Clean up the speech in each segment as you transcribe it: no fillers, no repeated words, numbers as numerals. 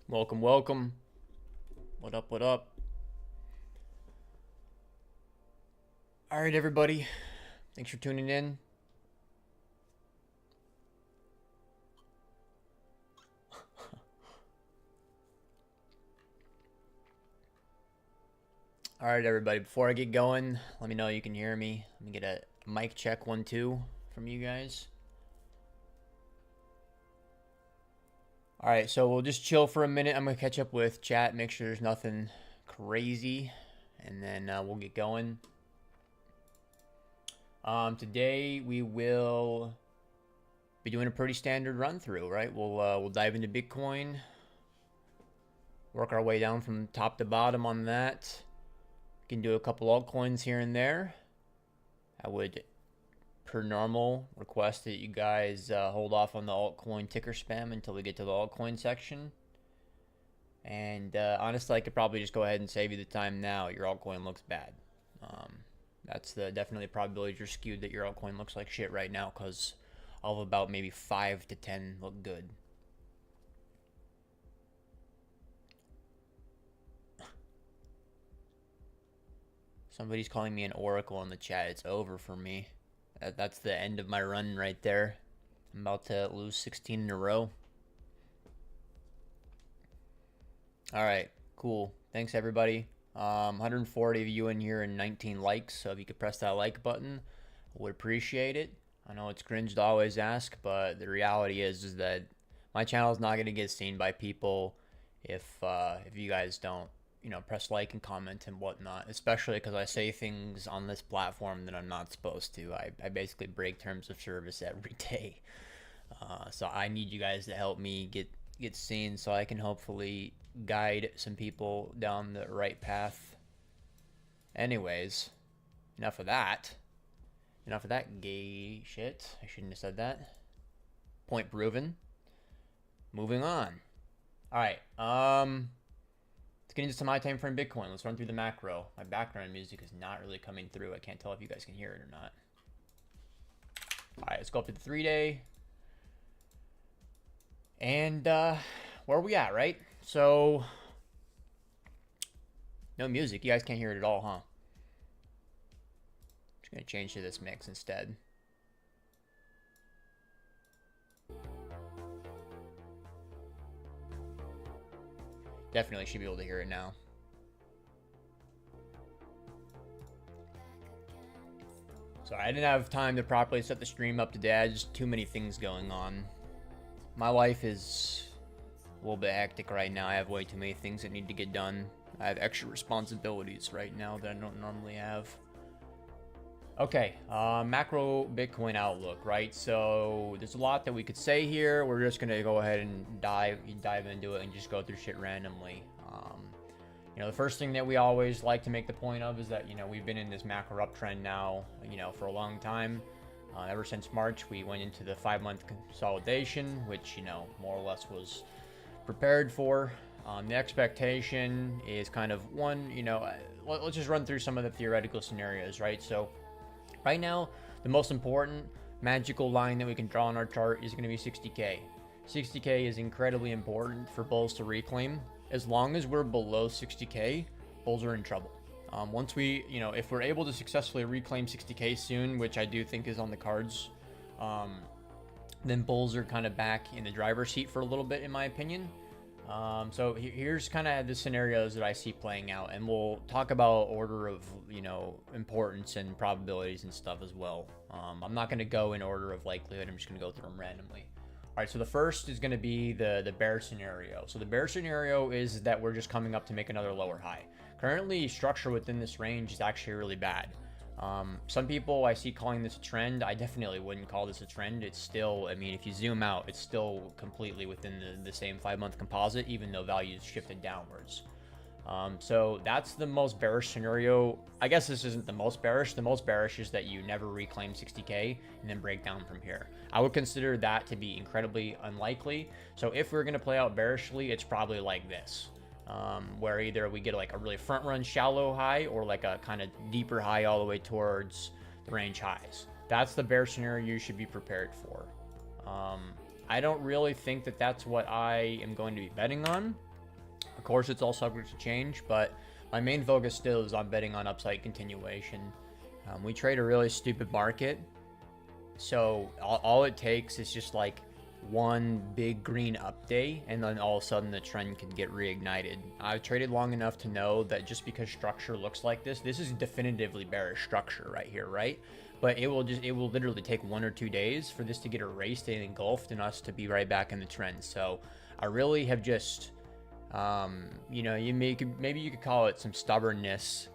Welcome, welcome. What up, what up? All right, everybody. Thanks for tuning in. All right, everybody. Before I get going, let me know you can hear me. Let me get a mic check 1 2 from you guys. All right, so we'll just chill for a minute. I'm gonna catch up with chat, make sure there's nothing crazy, and then we'll get going. Today we will be doing a pretty standard run through, right? We'll dive into Bitcoin, work our way down from top to bottom on that. Can do a couple altcoins here and there. I would, per normal, request that you guys hold off on the altcoin ticker spam until we get to the altcoin section. And honestly, I could probably just go ahead and save you the time now. Your altcoin looks bad. That's definitely a probability you're skewed that your altcoin looks like shit right now, because all of about maybe 5 to 10 look good. Somebody's calling me an oracle in the chat. It's over for me. That's the end of my run right there. I'm about to lose 16 in a row. All right, cool. Thanks, everybody. 140 of you in here and 19 likes. So if you could press that like button, I would appreciate it. I know it's cringe to always ask, but the reality is that my channel is not going to get seen by people if you guys don't, press like and comment and whatnot, especially because I say things on this platform that I'm not supposed to. I basically break terms of service every day. So I need you guys to help me get seen so I can hopefully guide some people down the right path. Anyways, enough of that. Enough of that gay shit. I shouldn't have said that. Point proven. Moving on. All right. Let's get into some high time frame Bitcoin. Let's run through the macro. My background music is not really coming through. I can't tell if you guys can hear it or not. All right, let's go up to the 3-day. And where are we at, right? So, no music. You guys can't hear it at all, huh? Just going to change to this mix instead. Definitely should be able to hear it now. So I didn't have time to properly set the stream up today. I had just too many things going on. My life is a little bit hectic right now. I have way too many things that need to get done. I have extra responsibilities right now that I don't normally have. Okay, macro Bitcoin outlook, right? So there's a lot that we could say here. We're just gonna go ahead and dive into it and just go through shit randomly. The first thing that we always like to make the point of is that we've been in this macro uptrend now, for a long time. Ever since March, we went into the 5-month consolidation, which more or less was prepared for. The expectation is kind of one. Let's just run through some of the theoretical scenarios, right? So right now, the most important magical line that we can draw on our chart is going to be 60K. 60K is incredibly important for bulls to reclaim. As long as we're below 60K, bulls are in trouble. Once we, if we're able to successfully reclaim 60K soon, which I do think is on the cards, then bulls are kind of back in the driver's seat for a little bit, in my opinion. So here's kind of the scenarios that I see playing out, and we'll talk about order of, importance and probabilities and stuff as well. I'm not going to go in order of likelihood. I'm just going to go through them randomly. All right, so the first is going to be the bear scenario. So the bear scenario is that we're just coming up to make another lower high. Currently, structure within this range is actually really bad. Some people I see calling this a trend. I definitely wouldn't call this a trend. It's still, if you zoom out, it's still completely within the same 5-month composite, even though values shifted downwards. So that's the most bearish scenario. I guess this isn't the most bearish. The most bearish is that you never reclaim 60K and then break down from here. I would consider that to be incredibly unlikely. So if we're going to play out bearishly, it's probably like this. Where either we get like a really front run shallow high or like a kind of deeper high all the way towards the range highs. That's the bear scenario you should be prepared for. I don't really think that that's what I am going to be betting on. Of course, it's all subject to change, but my main focus still is on betting on upside continuation. We trade a really stupid market, so all it takes is just like one big green update, and then all of a sudden the trend can get reignited. I've traded long enough to know that just because structure looks like this is definitively bearish structure right here, right? But it will literally take 1 or 2 days for this to get erased and engulfed, and us to be right back in the trend. So I really have just, you know, maybe you could call it some stubbornness.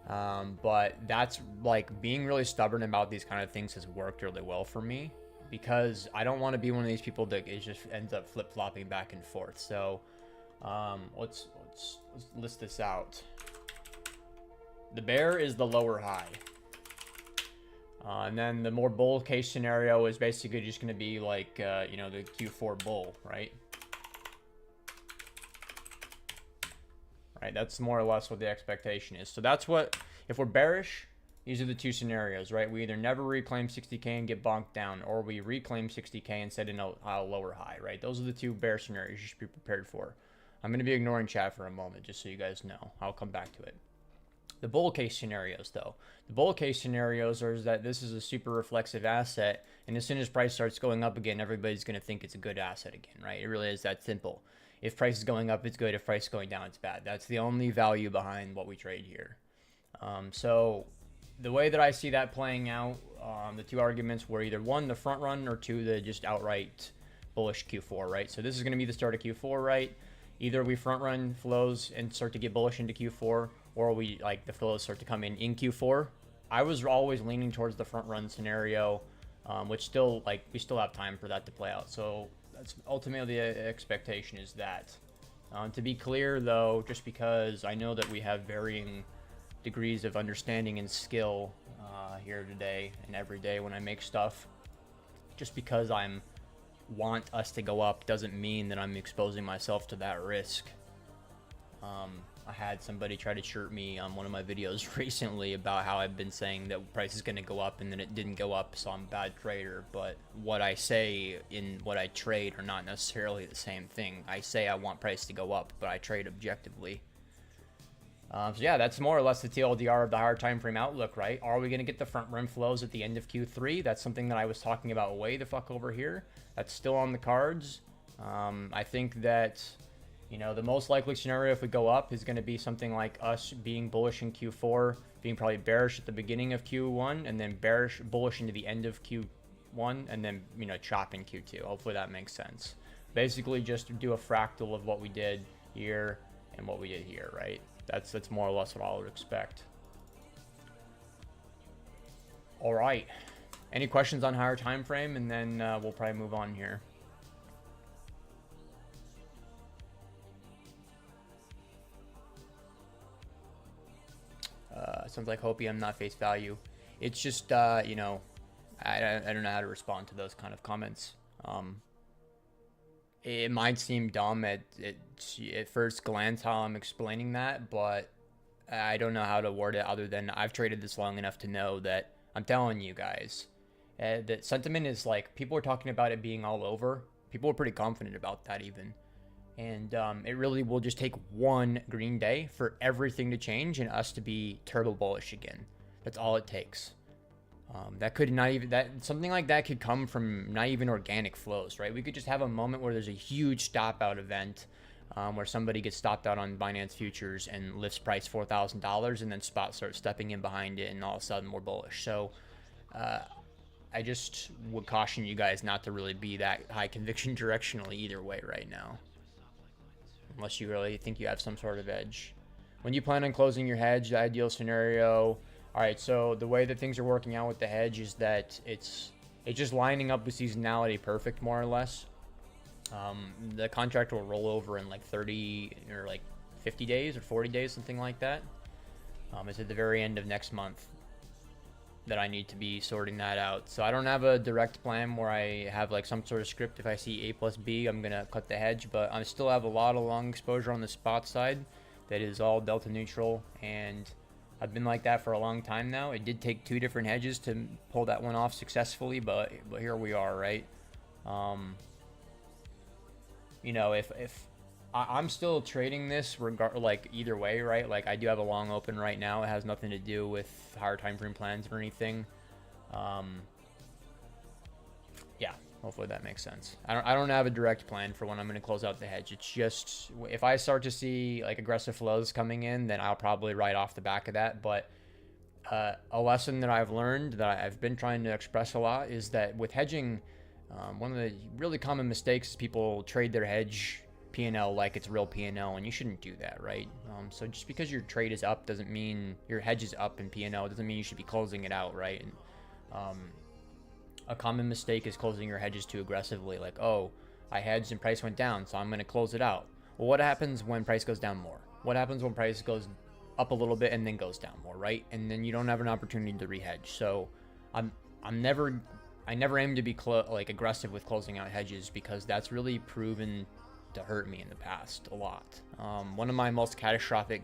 But that's like, being really stubborn about these kind of things has worked really well for me, because I don't want to be one of these people that just ends up flip-flopping back and forth. So let's list this out. The bear is the lower high, and then the more bull case scenario is basically just going to be like you know, the Q4 bull, right? Right, that's more or less what the expectation is. So that's what, if we're bearish, these are the two scenarios, right? We either never reclaim 60K and get bonked down, or we reclaim 60K and set in a lower high, right? Those are the two bear scenarios you should be prepared for. I'm going to be ignoring chat for a moment, just so you guys know. I'll come back to it. The bull case scenarios, though. The bull case scenarios are that this is a super reflexive asset, and as soon as price starts going up again, everybody's going to think it's a good asset again, right? It really is that simple. If price is going up, it's good. If price is going down, it's bad. That's the only value behind what we trade here. So the way that I see that playing out, the two arguments were either one, the front run, or two, the just outright bullish Q4, right? So this is going to be the start of Q4, right? Either we front run flows and start to get bullish into Q4, or we like the flows start to come in Q4. I was always leaning towards the front run scenario, which still, like, we still have time for that to play out. So that's ultimately the expectation, is that. To be clear, though, just because I know that we have varying degrees of understanding and skill here today and every day when I make stuff, just because I'm want us to go up doesn't mean that I'm exposing myself to that risk. I had somebody try to chirp me on one of my videos recently about how I've been saying that price is going to go up and then it didn't go up, so I'm a bad trader. But what I say in what I trade are not necessarily the same thing. I say I want price to go up, but I trade objectively. So yeah, that's more or less the TLDR of the higher time frame outlook, right? Are we going to get the front run flows at the end of Q3? That's something that I was talking about way the fuck over here. That's still on the cards. I think that, you know, the most likely scenario if we go up is going to be something like us being bullish in Q4, being probably bearish at the beginning of Q1, and then bullish into the end of Q1, and then, you know, chop in Q2. Hopefully that makes sense. Basically just do a fractal of what we did here and what we did here, right? That's more or less what I would expect. All right. Any questions on higher time frame, and then we'll probably move on here. Sounds like hopium, not face value. It's just, you know, I don't know how to respond to those kind of comments. It might seem dumb at first glance how I'm explaining that, but I don't know how to word it other than I've traded this long enough to know that I'm telling you guys that sentiment is like, people are talking about it being all over. People are pretty confident about that even. And it really will just take one green day for everything to change and us to be turbo bullish again. That's all it takes. That could not even, something like that could come from not even organic flows, right? We could just have a moment where there's a huge stop out event, where somebody gets stopped out on Binance futures and lifts price $4,000, and then spot starts stepping in behind it, and all of a sudden we're bullish. So I just would caution you guys not to really be that high conviction directionally either way right now, unless you really think you have some sort of edge. When you plan on closing your hedge, the ideal scenario. All right, so the way that things are working out with the hedge is that it's just lining up with seasonality perfect, more or less. The contract will roll over in like 30 or like 50 days or 40 days, something like that. It's at the very end of next month that I need to be sorting that out. So I don't have a direct plan where I have like some sort of script. If I see A plus B, I'm going to cut the hedge, but I still have a lot of long exposure on the spot side that is all delta neutral, and I've been like that for a long time now. It did take 2 different hedges to pull that one off successfully, but here we are, right? You know, if I'm still trading this like either way, right? Like I do have a long open right now. It has nothing to do with higher time frame plans or anything. Yeah, hopefully that makes sense. I don't have a direct plan for when I'm going to close out the hedge. It's just if I start to see like aggressive flows coming in, then I'll probably write off the back of that. But a lesson that I've learned that I've been trying to express a lot is that with hedging, one of the really common mistakes is people trade their hedge P&L like it's real P&L, and you shouldn't do that, right? So just because your trade is up doesn't mean your hedge is up in P&L. Doesn't mean you should be closing it out, right? And a common mistake is closing your hedges too aggressively. Like, oh, I hedged and price went down, so I'm going to close it out. Well, what happens when price goes down more? What happens when price goes up a little bit and then goes down more, right? And then you don't have an opportunity to rehedge. So I never aim to be like aggressive with closing out hedges, because that's really proven to hurt me in the past a lot. One of my most catastrophic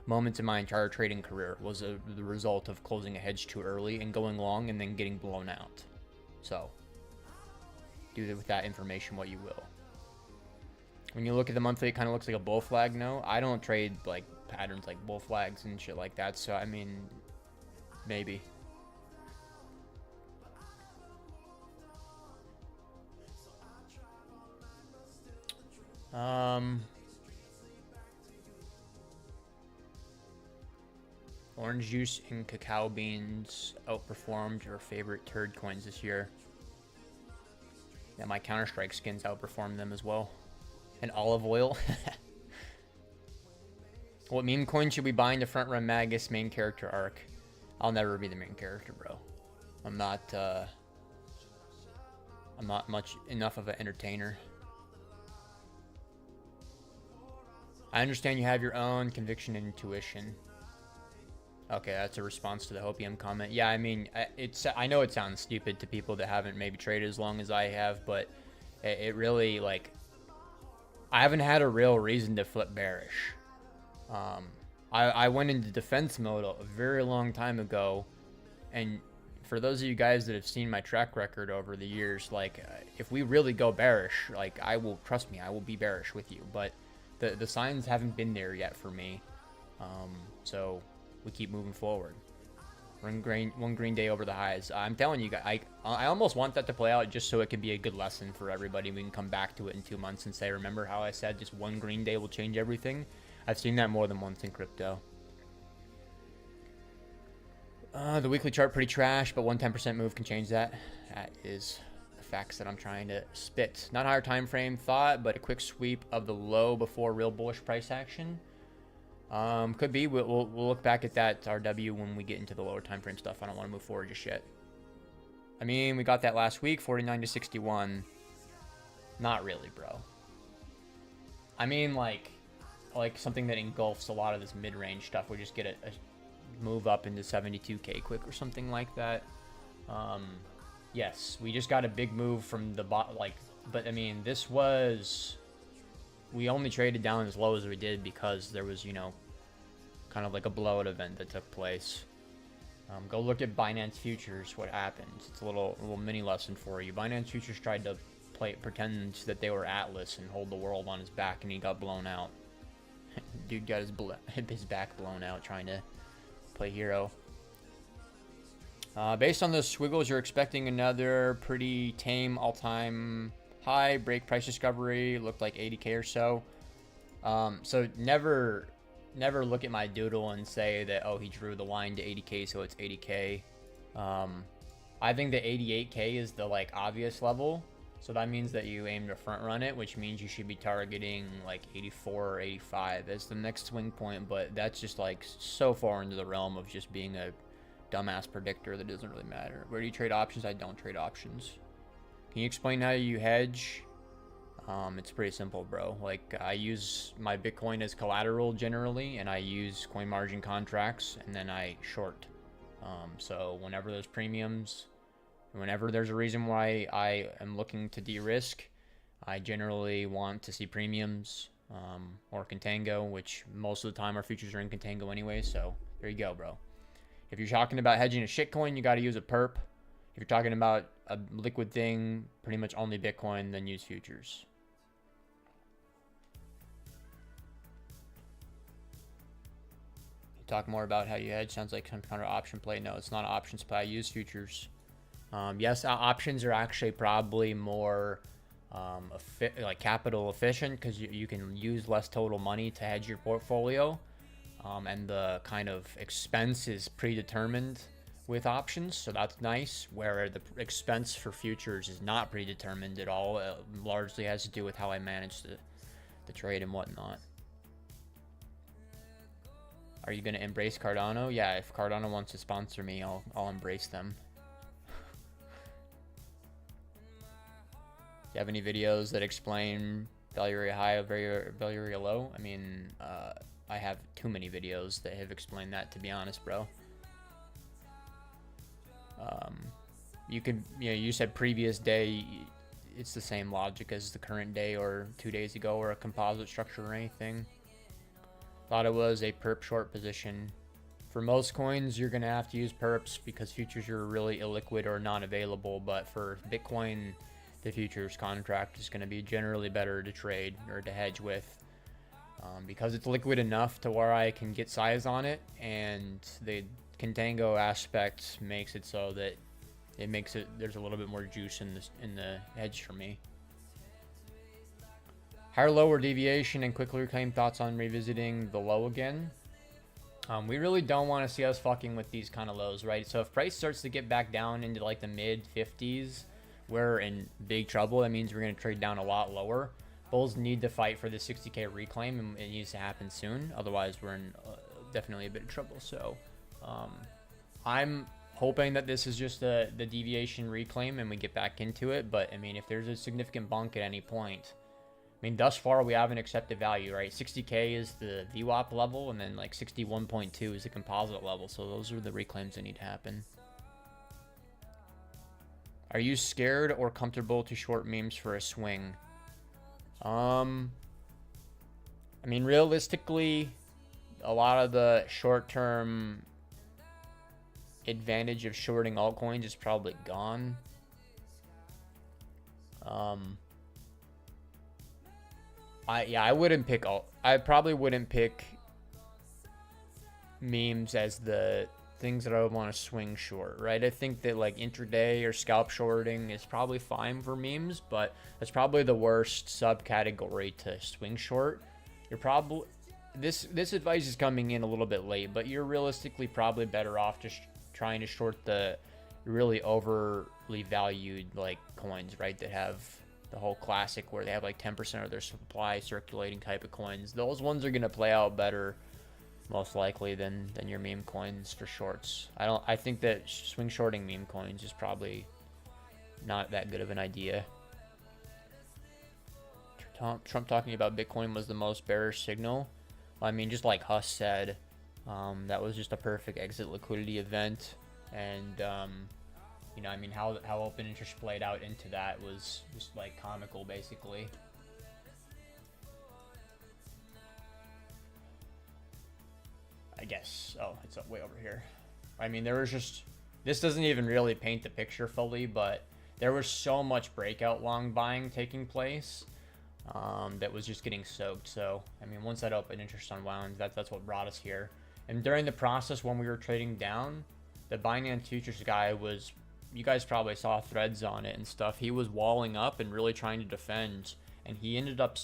moments in my entire trading career was the result of closing a hedge too early and going long and then getting blown out. So do with that information what you will. When you look at the monthly, it kind of looks like a bull flag. No, I don't trade like patterns like bull flags and shit like that. So I mean, maybe. Orange juice and cacao beans outperformed your favorite turd coins this year. Yeah, my Counter-Strike skins outperformed them as well. And olive oil. What meme coin should we buy into front run Magus main character arc? I'll never be the main character, bro. I'm not much enough of an entertainer. I understand you have your own conviction and intuition. Okay, that's a response to the Hopium comment. Yeah, I mean, I know it sounds stupid to people that haven't maybe traded as long as I have, but it really, like, I haven't had a real reason to flip bearish. I went into defense mode a very long time ago, and for those of you guys that have seen my track record over the years, like, if we really go bearish, like, trust me, I will be bearish with you, but the signs haven't been there yet for me. So we keep moving forward. One green day over the highs. I'm telling you guys, I almost want that to play out just so it can be a good lesson for everybody. We can come back to it in 2 months and say, remember how I said just one green day will change everything? I've seen that more than once in crypto. The weekly chart pretty trash, but 110% move can change that. That is the facts that I'm trying to spit. Not higher time frame thought, but a quick sweep of the low before real bullish price action. Could be. We'll look back at that RW when we get into the lower time frame stuff. I don't want to move forward just yet. I mean, we got that last week, 49 to 61. Not really, bro. I mean, like something that engulfs a lot of this mid-range stuff. We just get a move up into 72K quick or something like that. Yes, we just got a big move from the bot, but I mean, this was, we only traded down as low as we did because there was, you know, kind of like a blowout event that took place. Go look at Binance Futures, what happens. It's a little mini lesson for you. Binance Futures tried to pretend that they were Atlas and hold the world on his back, and he got blown out. Dude got his back blown out trying to play hero. Based on those squiggles, you're expecting another pretty tame all-time high. Break price discovery looked like 80K or so. So never look at my doodle and say that, oh, he drew the line to 80K, so it's 80K. I think that 88K is the obvious level. So that means that you aim to front run it, which means you should be targeting 84 or 85 as the next swing point. But that's just so far into the realm of just being a dumbass predictor that doesn't really matter. Where do you trade options? I don't trade options. Can you explain how you hedge? It's pretty simple, bro. I use my Bitcoin as collateral generally, and I use coin margin contracts, and then I short. So whenever there's premiums, whenever there's a reason why I am looking to de-risk, I generally want to see premiums or contango, which most of the time our futures are in contango anyway. So there you go, bro. If you're talking about hedging a shitcoin, you got to use a perp. If you're talking about a liquid thing, pretty much only Bitcoin, then use futures. Talk more about how you hedge. Sounds like some kind of option play. No, it's not an options play. I use futures. Yes, options are actually probably more like capital efficient because you can use less total money to hedge your portfolio, and the kind of expense is predetermined with options, so that's nice, where the expense for futures is not predetermined at all. It largely has to do with how I manage the trade and whatnot. Are you going to embrace Cardano? Yeah, if Cardano wants to sponsor me, I'll embrace them. Do you have any videos that explain value area high, value area low? I mean, I have too many videos that have explained that, to be honest, bro. You could, you said previous day, it's the same logic as the current day or 2 days ago, or a composite structure or anything. Thought it was a perp short position. For most coins, you're gonna have to use perps because futures are really illiquid or not available, but for Bitcoin, the futures contract is gonna be generally better to trade or to hedge with, because it's liquid enough to where I can get size on it, and the contango aspect makes it so that there's a little bit more juice in the hedge for me. Higher lower deviation and quickly reclaim. Thoughts on revisiting the low again? We really don't want to see us fucking with these kind of lows, right? So if price starts to get back down into like the mid 50s, we're in big trouble. That means we're going to trade down a lot lower. Bulls need to fight for the 60k reclaim, and it needs to happen soon. Otherwise, we're in definitely a bit of trouble. So I'm hoping that this is just the deviation reclaim and we get back into it. But I mean, if there's a significant bunk at any point, I mean, thus far we haven't accepted value, right? 60k is the VWAP level, and then like 61.2 is the composite level. So those are the reclaims that need to happen. Are you scared or comfortable to short memes for a swing? I mean, realistically, a lot of the short-term advantage of shorting altcoins is probably gone. I probably wouldn't pick memes as the things that I would want to swing short, right? I think that like intraday or scalp shorting is probably fine for memes, but that's probably the worst subcategory to swing short. You're probably, this advice is coming in a little bit late, but you're realistically probably better off just trying to short the really overly valued like coins, right? That have the whole classic where they have like 10% of their supply circulating type of coins. Those ones are going to play out better most likely than your meme coins for shorts. I think that swing shorting meme coins is probably not that good of an idea. Trump talking about Bitcoin was the most bearish signal. I mean, just like Huss said, that was just a perfect exit liquidity event, and I mean, how open interest played out into that was just like comical, basically. I guess. Oh, it's way over here. I mean, there was just, this doesn't even really paint the picture fully, but there was so much breakout long buying taking place that was just getting soaked. So, I mean, once that open interest unwound, that's what brought us here. And during the process when we were trading down, the Binance Futures guy was, you guys probably saw threads on it and stuff. He was walling up and really trying to defend, and he ended up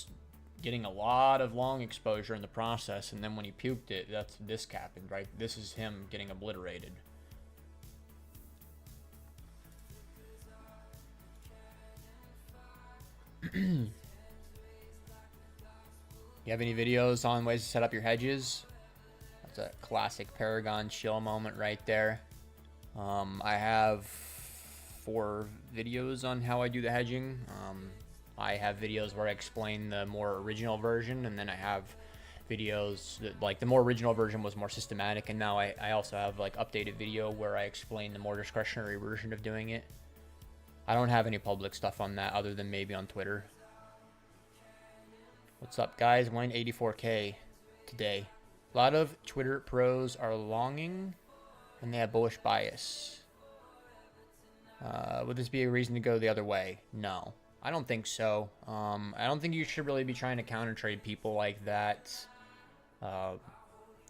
getting a lot of long exposure in the process, and then when he puked it, this happened, right? This is him getting obliterated. You have any videos on ways to set up your hedges? That's a classic Paragon chill moment right there. I have 4 videos on how I do the hedging. I have videos where I explain the more original version, and then I have videos that, like, the more original version was more systematic, and now I also have like updated video where I explain the more discretionary version of doing it. I don't have any public stuff on that other than maybe on Twitter. What's up, guys? 184k today. A lot of Twitter pros are longing and they have bullish bias. Would this be a reason to go the other way? No, I don't think so. I don't think you should really be trying to counter trade people like that.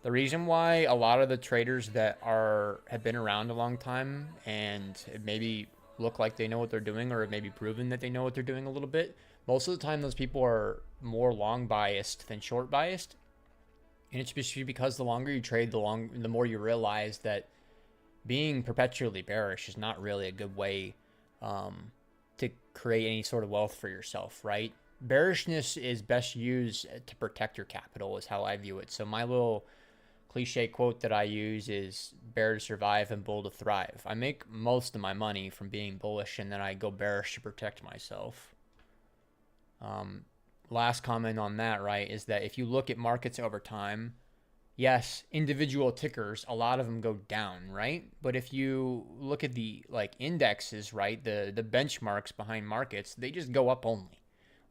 The reason why a lot of the traders that have been around a long time and maybe look like they know what they're doing, or it may be proven that they know what they're doing a little bit, most of the time those people are more long biased than short biased. And it's just because the longer you trade, the more you realize that being perpetually bearish is not really a good way to create any sort of wealth for yourself, right? Bearishness is best used to protect your capital, is how I view it. So my little cliche quote that I use is bear to survive and bull to thrive. I make most of my money from being bullish, and then I go bearish to protect myself. Last comment on that, right, is that if you look at markets over time, yes, individual tickers, a lot of them go down, right? But if you look at the like indexes, right, the benchmarks behind markets, they just go up only.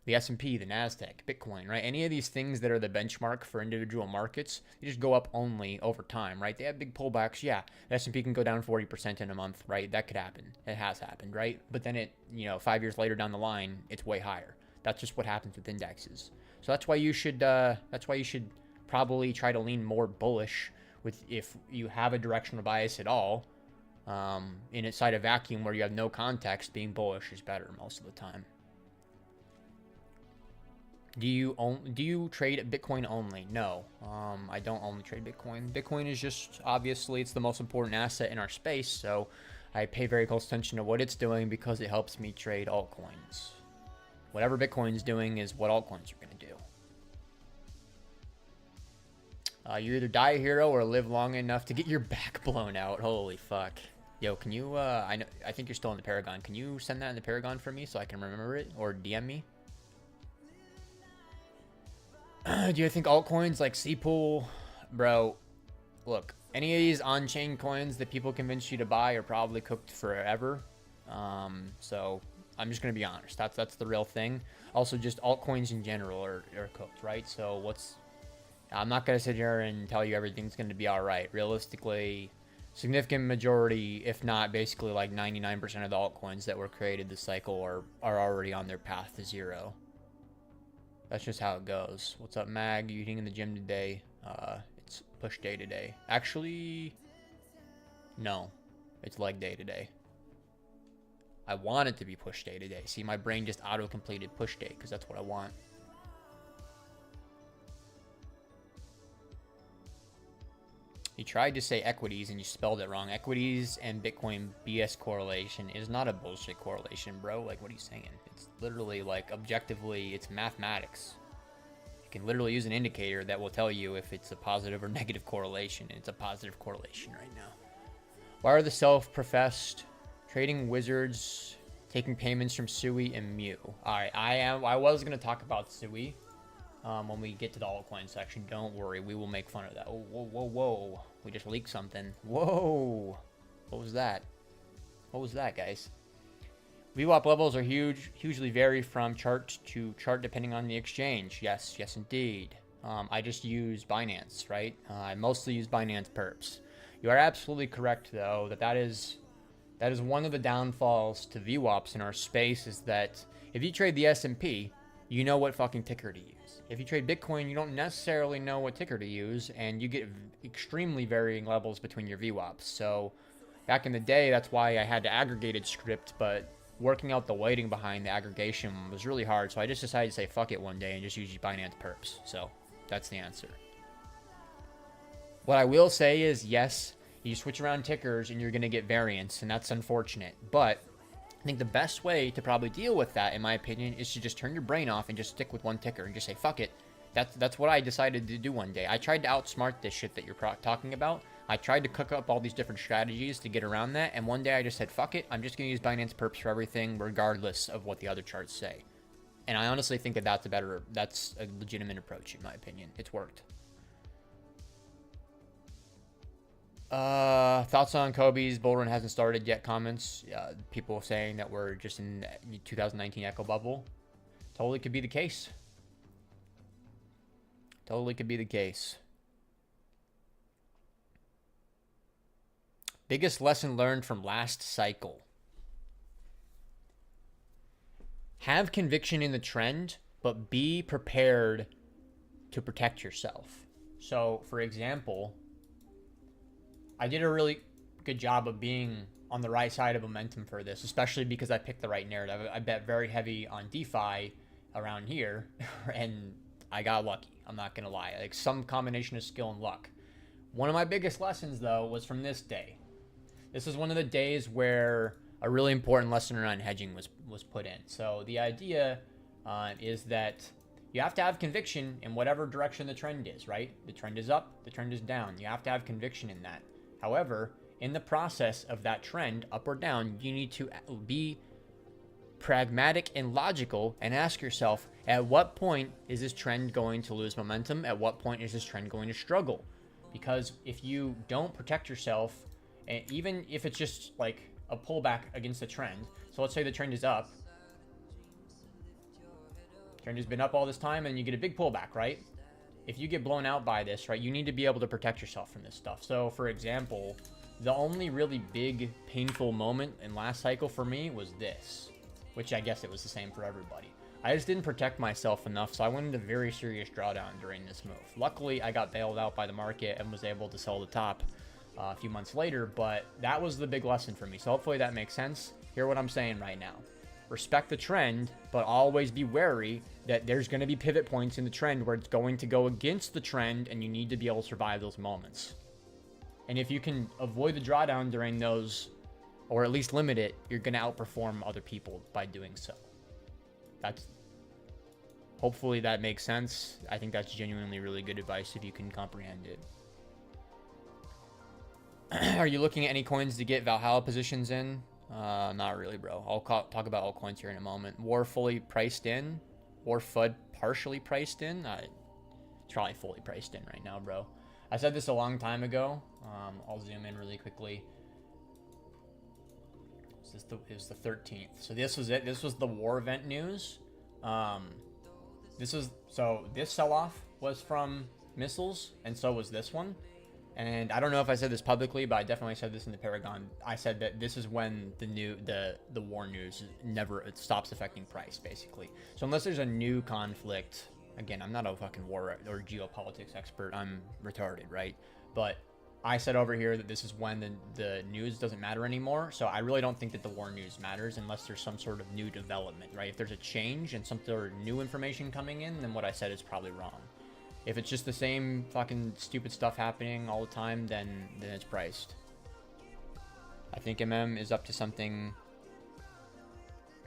The S&P, the NASDAQ, Bitcoin, right? Any of these things that are the benchmark for individual markets, they just go up only over time, right? They have big pullbacks. Yeah, the S&P can go down 40% in a month, right? That could happen. It has happened, right? But then 5 years later down the line, it's way higher. That's just what happens with indexes. So that's why you should probably try to lean more bullish if you have a directional bias at all. Inside a vacuum where you have no context, being bullish is better most of the time. Do you trade Bitcoin only? No, I don't only trade Bitcoin. Bitcoin is just, obviously, it's the most important asset in our space, so I pay very close attention to what it's doing because it helps me trade altcoins. Whatever Bitcoin's doing is what altcoins are going to do. You either die a hero or live long enough to get your back blown out. Holy fuck. Yo, can you, I think you're still in the Paragon. Can you send that in the Paragon for me so I can remember it? Or DM me? Do you think altcoins like C-Pool? Bro, look, any of these on-chain coins that people convince you to buy are probably cooked forever. So I'm just going to be honest. That's the real thing. Also, just altcoins in general are cooked, right? So I'm not going to sit here and tell you everything's going to be all right. Realistically, significant majority, if not basically like 99% of the altcoins that were created this cycle are already on their path to zero. That's just how it goes. What's up, Mag? You eating in the gym today? It's push day today. Actually, no. It's leg day today. I want it to be push day today. See, my brain just auto-completed push day because that's what I want. You tried to say equities and you spelled it wrong. Equities and Bitcoin BS correlation is not a bullshit correlation, bro. Like, what are you saying? It's literally, like, objectively, it's mathematics. You can literally use an indicator that will tell you if it's a positive or negative correlation, and it's a positive correlation right now. Why are the self-professed trading wizards taking payments from Sui and Mew? Alright, I was going to talk about Sui when we get to the altcoin section. Don't worry, we will make fun of that. Oh, whoa, whoa, whoa. We just leaked something. Whoa. What was that? What was that, guys? VWAP levels are hugely vary from chart to chart depending on the exchange. Yes, yes, indeed. I just use Binance, right? I mostly use Binance perps. You are absolutely correct, though, that is one of the downfalls to VWAPs in our space, is that if you trade the S&P, you know what fucking ticker to use. If you trade Bitcoin, you don't necessarily know what ticker to use, and you get extremely varying levels between your VWAPs. So back in the day, that's why I had to aggregated script, but working out the weighting behind the aggregation was really hard. So I just decided to say fuck it one day and just use Binance perps. So that's the answer. What I will say is, yes, you switch around tickers and you're going to get variance, and that's unfortunate. But I think the best way to probably deal with that, in my opinion, is to just turn your brain off and just stick with one ticker and just say, fuck it. That's what I decided to do one day. I tried to outsmart this shit that you're talking about. I tried to cook up all these different strategies to get around that, and one day I just said, fuck it. I'm just going to use Binance perps for everything, regardless of what the other charts say. And I honestly think that that's a legitimate approach, in my opinion. It's worked. Thoughts on Kobe's bull run hasn't started yet comments. People saying that we're just in the 2019 echo bubble. Totally could be the case. Totally could be the case. Biggest lesson learned from last cycle. Have conviction in the trend, but be prepared to protect yourself. So, for example, I did a really good job of being on the right side of momentum for this, especially because I picked the right narrative. I bet very heavy on DeFi around here, and I got lucky. I'm not gonna lie, like some combination of skill and luck. One of my biggest lessons, though, was from this day. This is one of the days where a really important lesson around hedging was put in. So the idea is that you have to have conviction in whatever direction the trend is, right? The trend is up, the trend is down. You have to have conviction in that. However, in the process of that trend, up or down, you need to be pragmatic and logical and ask yourself, at what point is this trend going to lose momentum? At what point is this trend going to struggle? Because if you don't protect yourself, and even if it's just like a pullback against the trend, so let's say the trend is up, trend has been up all this time, and you get a big pullback, right? If you get blown out by this, right, you need to be able to protect yourself from this stuff. So for example, the only really big painful moment in last cycle for me was this, which I guess it was the same for everybody. I just didn't protect myself enough, so I went into very serious drawdown during this move. Luckily, I got bailed out by the market and was able to sell the top a few months later, but that was the big lesson for me. So hopefully that makes sense. Hear what I'm saying right now. Respect the trend, but always be wary that there's going to be pivot points in the trend where it's going to go against the trend, and you need to be able to survive those moments. And if you can avoid the drawdown during those, or at least limit it, you're going to outperform other people by doing so. Hopefully that makes sense. I think that's genuinely really good advice if you can comprehend it. Are you looking at any coins to get Valhalla positions in? Not really, bro. I'll talk about altcoins here in a moment. War fully priced in. War FUD partially priced in. It's probably fully priced in right now, bro. I said this a long time ago. I'll zoom in really quickly. It was the 13th. So this was it. This was the war event news. This sell-off was from missiles, and so was this one. And I don't know if I said this publicly, but I definitely said this in the Paragon. I said that this is when the war news it stops affecting price, basically. So unless there's a new conflict, again, I'm not a fucking war or geopolitics expert. I'm retarded, right? But I said over here that this is when the news doesn't matter anymore. So I really don't think that the war news matters unless there's some sort of new development, right? If there's a change and some sort of new information coming in, then what I said is probably wrong. If it's just the same fucking stupid stuff happening all the time, then it's priced. I think MM is up to something.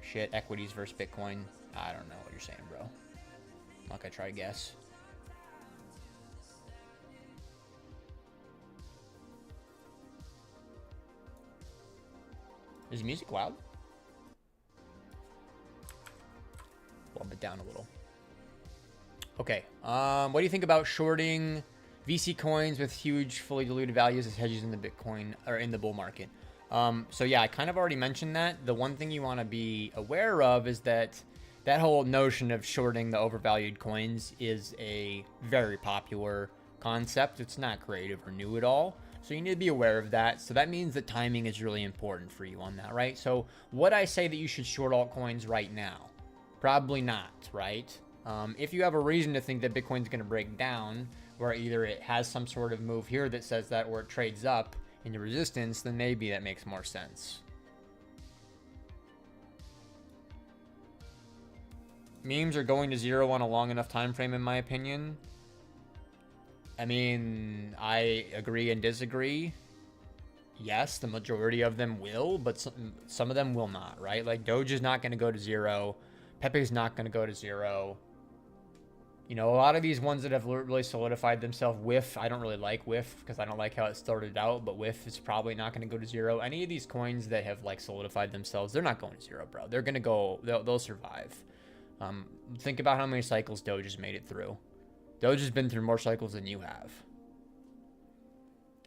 Shit, equities versus Bitcoin. I don't know what you're saying, bro. I'm not gonna try to guess. Is the music loud? Bump it down a little. Okay, what do you think about shorting VC coins with huge fully diluted values as hedges in the Bitcoin or in the bull market? So yeah, I kind of already mentioned that. The one thing you want to be aware of is that whole notion of shorting the overvalued coins is a very popular concept. It's not creative or new at all. So you need to be aware of that. So that means that timing is really important for you on that, right? So would I say that you should short altcoins right now? Probably not, right? If you have a reason to think that Bitcoin's going to break down, where either it has some sort of move here that says that, or it trades up into resistance, then maybe that makes more sense. Memes are going to zero on a long enough time frame, in my opinion. I mean, I agree and disagree. Yes, the majority of them will, but some of them will not, right? Like Doge is not going to go to zero. PEPE is not going to go to zero. You know, a lot of these ones that have really solidified themselves, WIF, I don't really like WIF because I don't like how it started out, but WIF is probably not going to go to zero. Any of these coins that have like solidified themselves, they're not going to zero, bro. They're going to go, they'll survive. Think about how many cycles Doge has made it through. Doge has been through more cycles than you have.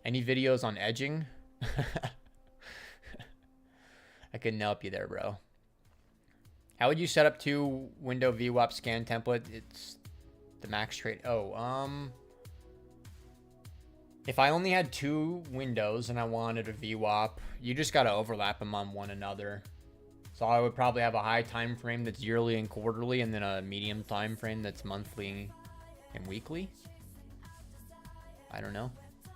Any videos on edging? I couldn't help you there, bro. How would you set up 2 window VWAP scan template? It's the max trade. If I only had 2 windows and I wanted a VWAP, you just got to overlap them on one another. So I would probably have a high time frame that's yearly and quarterly, and then a medium time frame that's monthly and weekly. I don't know.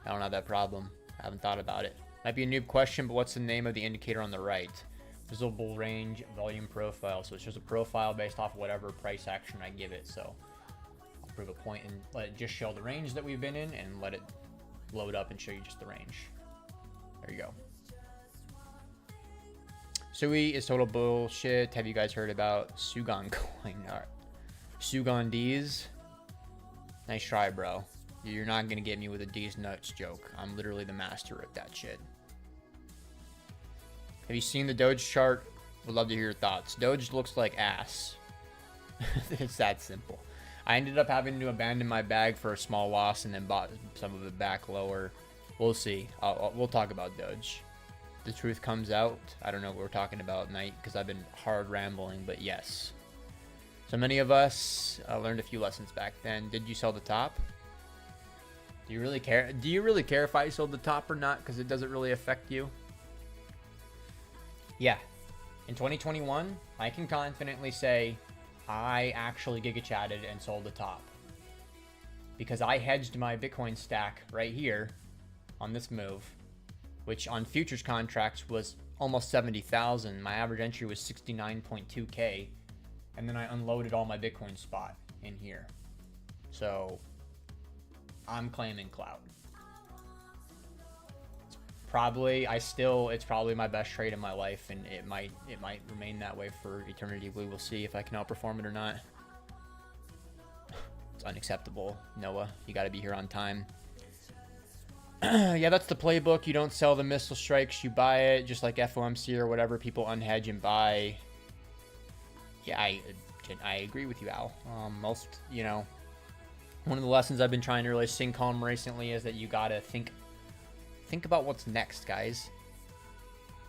I don't have that problem. I haven't thought about it. Might be a noob question, but what's the name of the indicator on the right? Visible range volume profile. So it's just a profile based off whatever price action I give it. So I'll prove a point and let it just show the range that we've been in and let it load up and show you just the range. There you go. Sui is total bullshit. Have you guys heard about Sugon coin? Sugon D's? Nice try, bro. You're not going to get me with a D's nuts joke. I'm literally the master at that shit. Have you seen the Doge chart? Would love to hear your thoughts. Doge looks like ass. It's that simple. I ended up having to abandon my bag for a small loss and then bought some of it back lower. We'll see. We'll talk about Doge. The truth comes out. I don't know what we're talking about tonight because I've been hard rambling, but yes. So many of us learned a few lessons back then. Did you sell the top? Do you really care? Do you really care if I sold the top or not? Because it doesn't really affect you. Yeah. In 2021, I can confidently say I actually giga chatted and sold the top. Because I hedged my Bitcoin stack right here on this move, which on futures contracts was almost 70,000. My average entry was 69.2K. And then I unloaded all my Bitcoin spot in here. So I'm claiming clout. It's probably my best trade in my life, and it might remain that way for eternity. We will see if I can outperform it or not. It's unacceptable, Noah. You got to be here on time. Yeah, that's the playbook. You don't sell the missile strikes, you buy it, just like FOMC or whatever. People unhedge and buy. Yeah, I agree with you, Al. One of the lessons I've been trying to really sink home recently is that you gotta think about what's next, guys.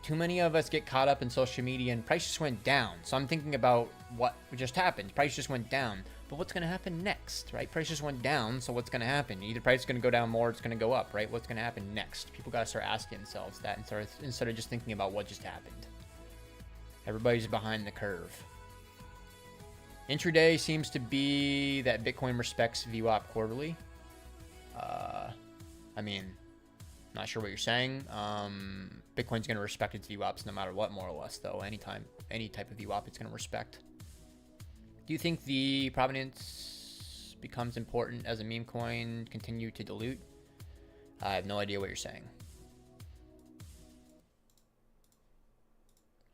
Too many of us get caught up in social media and price just went down. So I'm thinking about what just happened. Price just went down. But what's going to happen next, right? Price just went down, so what's going to happen? Either price is going to go down more, it's going to go up, right? What's going to happen next? People got to start asking themselves that instead of just thinking about what just happened. Everybody's behind the curve. Intraday seems to be that Bitcoin respects VWAP quarterly. Not sure what you're saying. Bitcoin's going to respect its VWAPs no matter what, more or less, though. Any type of VWAP it's going to respect. Do you think the provenance becomes important as a meme coin continue to dilute? I have no idea what you're saying.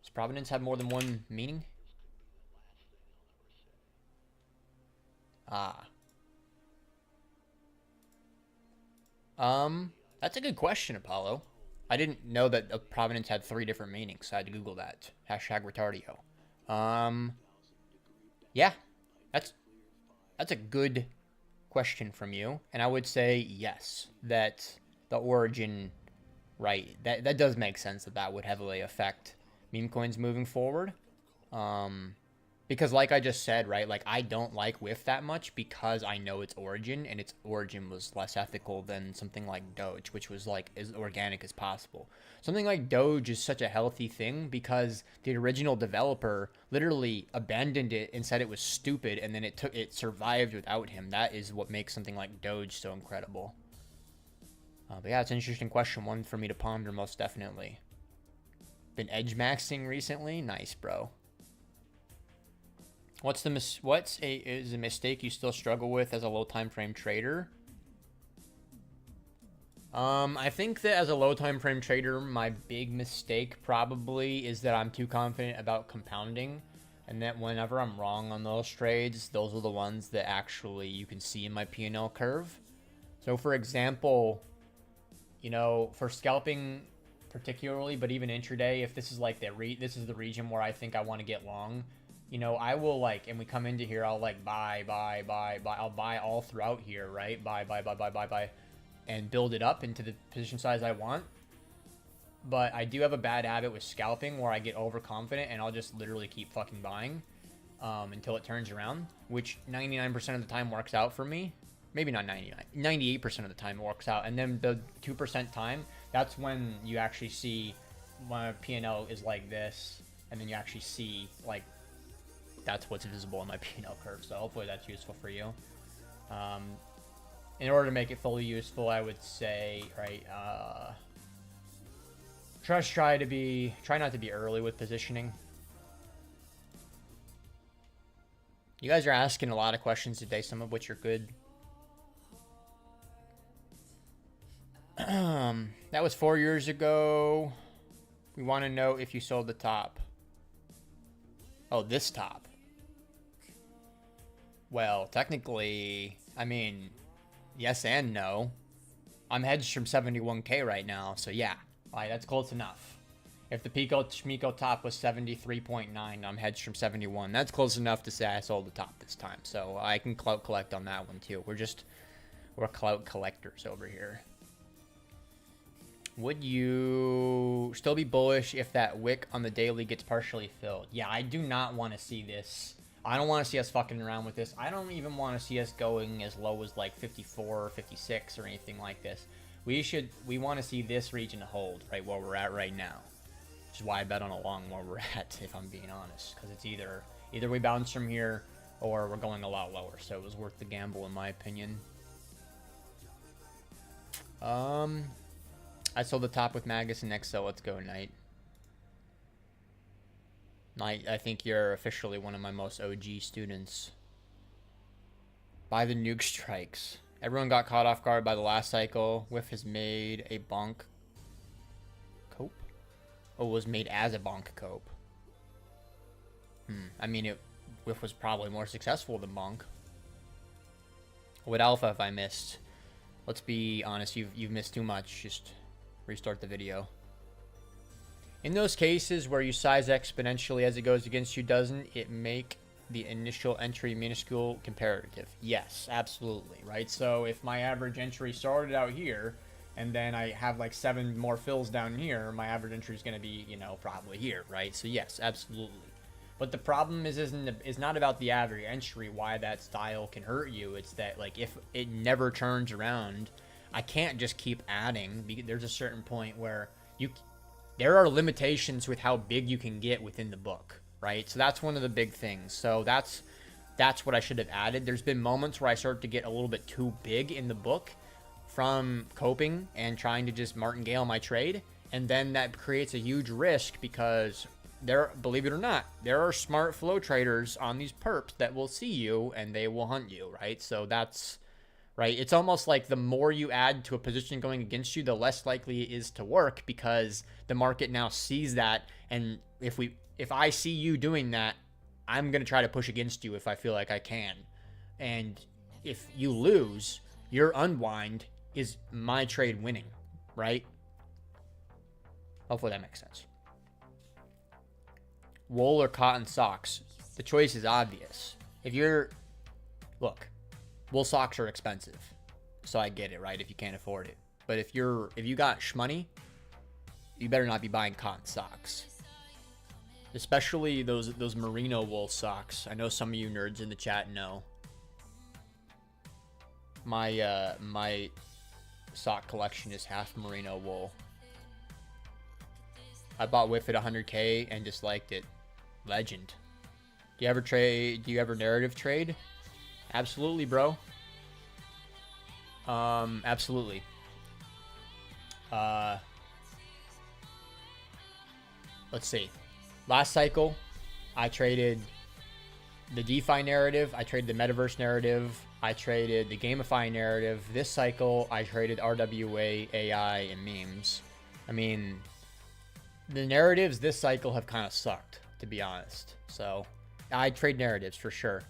Does provenance have more than one meaning? That's a good question, Apollo. I didn't know that provenance had 3 different meanings, so I had to Google that. #retardio. Yeah, that's a good question from you, and I would say yes, that the origin, right, that does make sense that would heavily affect meme coins moving forward. Because like I just said, right, like I don't like WIF that much because I know its origin, and its origin was less ethical than something like Doge, which was like as organic as possible. Something like Doge is such a healthy thing because the original developer literally abandoned it and said it was stupid, and then it survived without him. That is what makes something like Doge so incredible. But yeah, it's an interesting question, one for me to ponder most definitely. Been edge maxing recently? Nice, bro. Is a mistake you still struggle with as a low time frame trader? I think that as a low time frame trader, my big mistake probably is that I'm too confident about compounding, and that whenever I'm wrong on those trades, those are the ones that actually you can see in my P&L curve. So for example, for scalping particularly, but even intraday, if this is like this is the region where I think I want to get long, I will and we come into here, I'll buy. I'll buy all throughout here, right? Buy, and build it up into the position size I want. But I do have a bad habit with scalping where I get overconfident and I'll just literally keep fucking buying until it turns around, which 99% of the time works out for me. Maybe not 98% of the time it works out. And then the 2% time, that's when you actually see my P&L is like this, and then you actually see that's what's visible in my P&L curve. So hopefully that's useful for you. in order to make it fully useful, I would say, right, try not to be early with positioning. You guys are asking a lot of questions today, some of which are good. That was 4 years ago. We want to know if you sold the top. Oh, this top. Well, technically, I mean, yes and no. I'm hedged from 71K right now, so yeah, like, that's close enough. If the Pico Schmico top was 73.9, I'm hedged from 71. That's close enough to say I sold the top this time, so I can clout collect on that one too. We're clout collectors over here. Would you still be bullish if that wick on the daily gets partially filled? Yeah, I do not want to see this. I don't want to see us fucking around with this. I don't even want to see us going as low as like 54 or 56 or anything like this. We want to see this region hold right where we're at right now. Which is why I bet on a long where we're at, if I'm being honest. Because it's either we bounce from here or we're going a lot lower. So it was worth the gamble in my opinion. I sold the top with Magus and Excel. Let's go, Knight. Knight, I think you're officially one of my most OG students. Buy the nuke strikes. Everyone got caught off guard by the last cycle. Whiff has made a bonk cope? Oh, it was made as a bonk cope. I mean, Whiff was probably more successful than bonk. What alpha have I missed? Let's be honest, you've missed too much. Just restart the video. In those cases where you size exponentially as it goes against you, doesn't it make the initial entry minuscule comparative? Yes, absolutely, right? So if my average entry started out here, and then I have like 7 more fills down here, my average entry is going to be, you know, probably here, right? So yes, absolutely. But the problem is not about the average entry, why that style can hurt you. It's that, like, if it never turns around, I can't just keep adding. There's a certain point where there are limitations with how big you can get within the book, right? So that's one of the big things. So that's what I should have added. There's been moments where I start to get a little bit too big in the book from coping and trying to just martingale my trade. And then that creates a huge risk because believe it or not, there are smart flow traders on these perps that will see you and they will hunt you, right? So that's right. It's almost like the more you add to a position going against you, the less likely it is to work because the market now sees that. And if I see you doing that, I'm going to try to push against you if I feel like I can. And if you lose, your unwind is my trade winning, right? Hopefully that makes sense. Wool or cotton socks? The choice is obvious. Look, wool socks are expensive, so I get it, right? If you can't afford it, but if you got shmoney, you better not be buying cotton socks, especially those merino wool socks. I know some of you nerds in the chat know. My sock collection is half merino wool. I bought Whiff at 100K and disliked it. Legend. Do you ever narrative trade? Absolutely, bro. Absolutely. Let's see. Last cycle, I traded the DeFi narrative. I traded the metaverse narrative. I traded the gamify narrative. This cycle, I traded RWA, AI, and memes. I mean, the narratives this cycle have kind of sucked, to be honest. So I trade narratives for sure.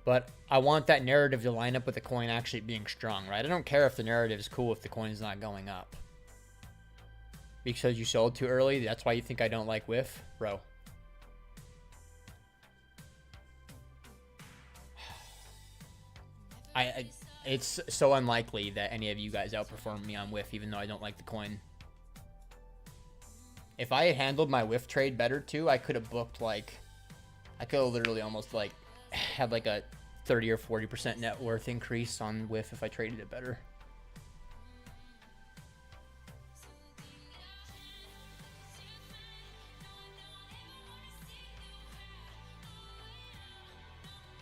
But I want that narrative to line up with the coin actually being strong, right? I don't care if the narrative is cool if the coin is not going up. Because you sold too early, that's why you think I don't like Whiff? Bro. It's so unlikely that any of you guys outperform me on Whiff, even though I don't like the coin. If I had handled my Whiff trade better too, I could have booked like, I could have literally almost like had like a 30 or 40% net worth increase on Whiff if I traded it better.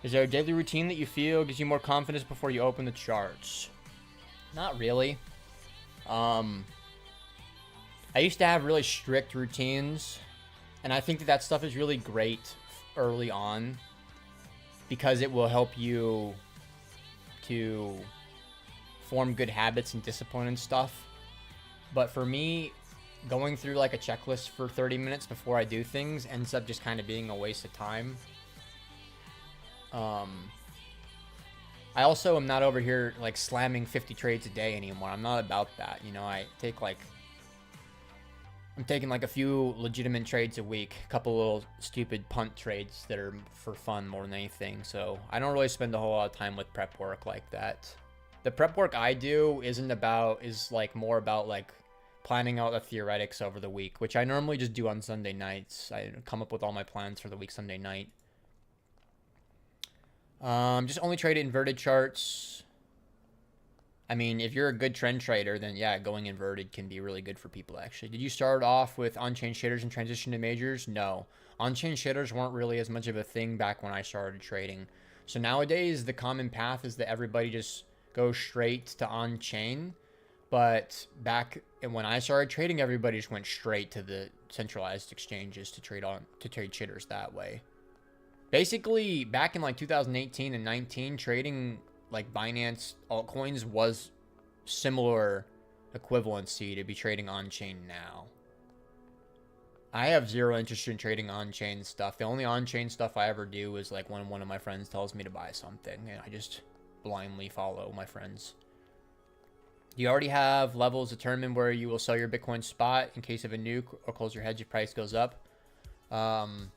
Is there a daily routine that you feel gives you more confidence before you open the charts? Not really. I used to have really strict routines, and I think that that stuff is really great early on because it will help you to form good habits and discipline and stuff. But for me, going through like a checklist for 30 minutes before I do things ends up just kind of being a waste of time. I also am not over here like slamming 50 trades a day anymore. I'm not about that. You know, I'm taking like a few legitimate trades a week, a couple little stupid punt trades that are for fun more than anything. So I don't really spend a whole lot of time with prep work like that. The prep work I do is like more about like planning out the theoretics over the week, which I normally just do on Sunday nights. I come up with all my plans for the week Sunday night. Just only trade inverted charts. I mean, if you're a good trend trader, then yeah, going inverted can be really good for people actually. Did you start off with on-chain shaders and transition to majors? No. On-chain shaders weren't really as much of a thing back when I started trading. So nowadays, the common path is that everybody just goes straight to on-chain. But back when I started trading, everybody just went straight to the centralized exchanges to trade shaders that way. Basically, back in like 2018 and 19, trading like Binance altcoins was similar equivalency to be trading on-chain now. I have zero interest in trading on-chain stuff. The only on-chain stuff I ever do is like when one of my friends tells me to buy something, and I just blindly follow my friends. Do you already have levels determined where you will sell your Bitcoin spot in case of a nuke or close your hedge if price goes up? No.